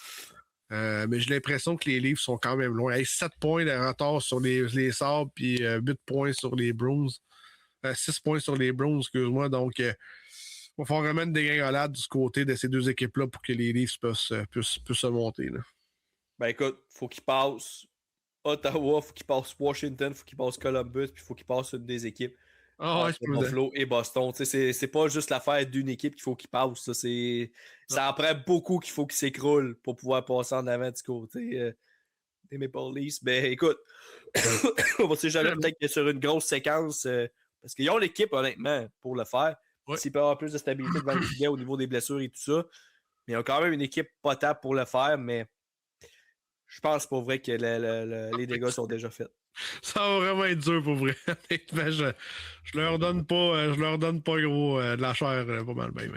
Mais j'ai l'impression que les Leafs sont quand même loin. 7 points de retard sur les Sabres, puis 8 points sur les Bruins. 6 points sur les Bruins, excuse-moi. Donc, il va falloir vraiment une dégringolade du côté de ces 2 équipes-là pour que les Leafs puissent se monter. Là. Ben écoute, faut qu'ils passent Ottawa, faut qu'ils passent Washington, faut qu'ils passent Columbus, puis faut qu'ils passent une des équipes. Buffalo et Boston. C'est pas juste l'affaire d'une équipe qu'il faut qu'ils passent. Ça en prend beaucoup qu'il faut qu'ils s'écroulent pour pouvoir passer en avant du côté des Maple Leafs. Ben écoute, on va se jamais peut-être sur une grosse séquence parce qu'ils ont l'équipe, honnêtement, pour le faire. Ouais. S'ils peuvent avoir plus de stabilité devant le filet au niveau des blessures et tout ça. Mais ils ont quand même une équipe potable pour le faire, mais je pense pas vrai que les dégâts sont déjà faits. Ça va vraiment être dur pour vrai. je leur donne pas gros de la chair pas mal bien.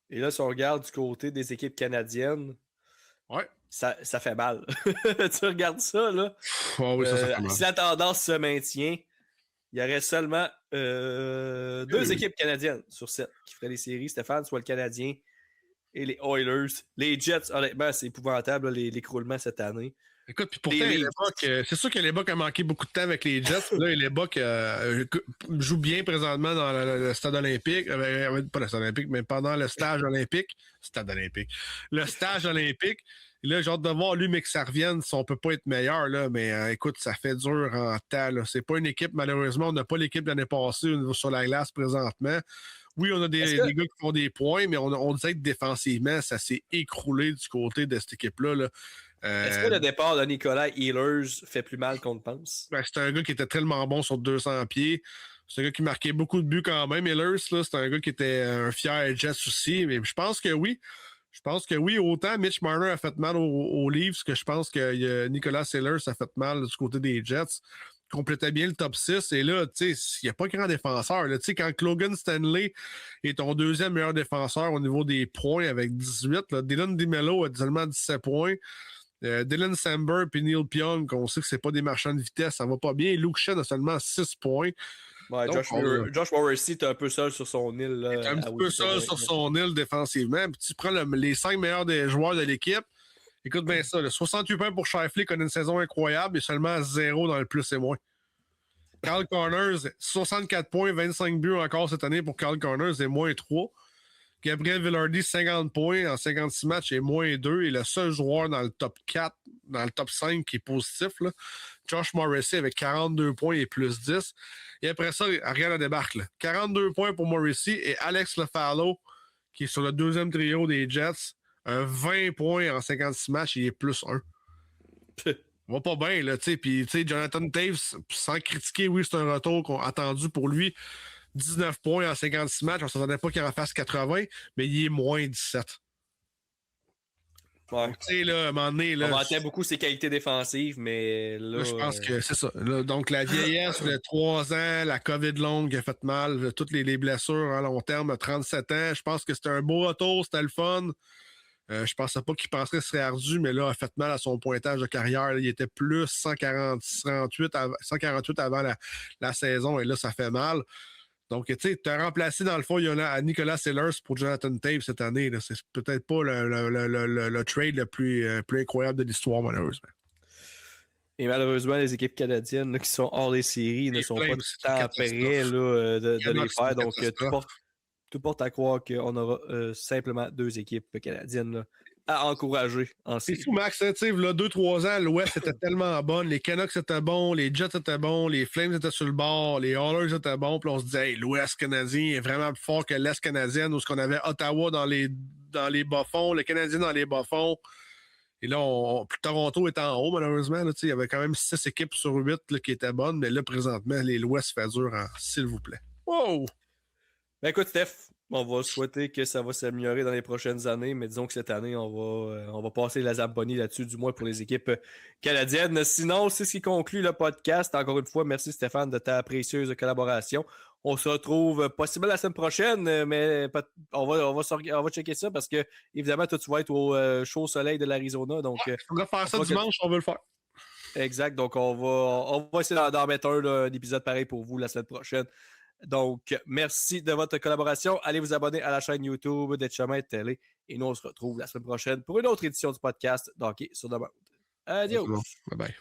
Et là, si on regarde du côté des équipes canadiennes, ouais. Ça fait mal. Tu regardes ça, là. Oh oui, ça fait mal. Si la tendance se maintient, il y aurait seulement 2 équipes canadiennes sur 7 qui feraient les séries, Stéphane, soit le Canadien et les Oilers. Les Jets, honnêtement, c'est épouvantable, l'écroulement cette année. Écoute, puis pourtant, c'est sûr que les Bucks a manqué beaucoup de temps avec les Jets. Là, les Bucks jouent bien présentement dans le stade olympique. Pas le stade olympique, mais pendant le stage olympique. Stade olympique. Le stage olympique. Et là, j'ai hâte de voir, lui, mais que ça revienne si on peut pas être meilleur. Là, mais écoute, ça fait dur en temps. Là. C'est pas une équipe, malheureusement, on n'a pas l'équipe de l'année passée au niveau sur la glace présentement. Oui, on a des gars qui font des points, mais on disait que défensivement, ça s'est écroulé du côté de cette équipe-là. Là. Est-ce que le départ de Nicolas Ehlers fait plus mal qu'on le pense? Ben, c'est un gars qui était tellement bon sur 200 pieds. C'est un gars qui marquait beaucoup de buts quand même. Ehlers, c'est un gars qui était un fier Jets aussi. Mais je pense que oui. Je pense que oui. Autant Mitch Marner a fait mal aux Leafs que je pense que Nicolas Ehlers a fait mal du côté des Jets. complétait bien le top 6. Et là, tu sais, il n'y a pas grand défenseur. Tu sais, quand Logan Stanley est ton deuxième meilleur défenseur au niveau des points avec 18, là, Dylan DeMello a seulement 17 points. Dylan Samber et Neil Pionk, on sait que c'est pas des marchands de vitesse, ça va pas bien. Luke Shen a seulement 6 points. Ouais, donc, Josh Morrissey est un peu seul sur son île. Là, il est un petit peu seul sur son île défensivement. Puis tu prends les 5 meilleurs des joueurs de l'équipe. Écoute bien ça, là, 68 points pour Shifley, connaît une saison incroyable et seulement 0 dans le plus et moins. Carl Connors, 64 points, 25 buts encore cette année pour Carl Connors et moins 3. Gabriel Vilardi, 50 points en 56 matchs et moins 2. Et le seul joueur dans le top 4, dans le top 5 qui est positif, là, Josh Morrissey avec 42 points et plus 10. Et après ça, Ariane débarque. Là. 42 points pour Morrissey et Alex Lefalo, qui est sur le deuxième trio des Jets, 20 points en 56 matchs et il est plus 1. On va pas bien, là, tu sais. Puis, tu sais, Jonathan Taves, sans critiquer, oui, c'est un retour qu'on a attendu pour lui. 19 points en 56 matchs. On ne s'attendait pas qu'il en fasse 80, mais il est moins 17. Ouais. Tu sais, là, à un moment donné. Là, on vantait beaucoup ses qualités défensives, mais là. Je pense que c'est ça. Là, donc, la vieillesse, le 3 ans, la COVID longue qui a fait mal, toutes les blessures à long terme, 37 ans. Je pense que c'était un beau retour, c'était le fun. Je pensais pas qu'il penserait que ce serait ardu, mais là, a fait mal à son pointage de carrière. Là, il était plus 148 avant la saison, et là, ça fait mal. Donc, tu sais, tu as remplacé dans le fond à Nicolas Sellers pour Jonathan Taves cette année. Là. C'est peut-être pas le trade le plus incroyable de l'histoire, malheureusement. Et malheureusement, les équipes canadiennes là, qui sont hors des séries ne sont pas tant prêts de les faire. Donc, tout porte à croire qu'on aura simplement 2 équipes canadiennes là, à encourager en série. C'est fou, Max. Hein, 2-3 ans, l'Ouest était tellement bonne. Les Canucks étaient bons, les Jets étaient bons, les Flames étaient sur le bord, les Oilers étaient bons. Puis on se disait, hey, l'Ouest canadien est vraiment plus fort que l'Est canadienne, où ce qu'on avait Ottawa dans les bas-fonds, le Canadien dans les bas-fonds. Et là, Toronto est en haut, malheureusement. Là, il y avait quand même 6 équipes sur 8 là, qui étaient bonnes, mais là, présentement, l'Ouest fait dur, s'il vous plaît. Wow! Ben écoute, Steph, on va souhaiter que ça va s'améliorer dans les prochaines années, mais disons que cette année, on va passer la Zamboni là-dessus, du moins pour les équipes canadiennes. Sinon, c'est ce qui conclut le podcast. Encore une fois, merci Stéphane de ta précieuse collaboration. On se retrouve possiblement la semaine prochaine, mais on va checker ça parce que, évidemment, toi, tu vas être au chaud soleil de l'Arizona. Donc, on va faire ça dimanche, on veut le faire. Exact. Donc, on va essayer d'en mettre un épisode pareil pour vous la semaine prochaine. Donc, merci de votre collaboration. Allez vous abonner à la chaîne YouTube des Chemins de Télé. Et nous, on se retrouve la semaine prochaine pour une autre édition du podcast d'Hockey sur demande. Adios. Bye bye.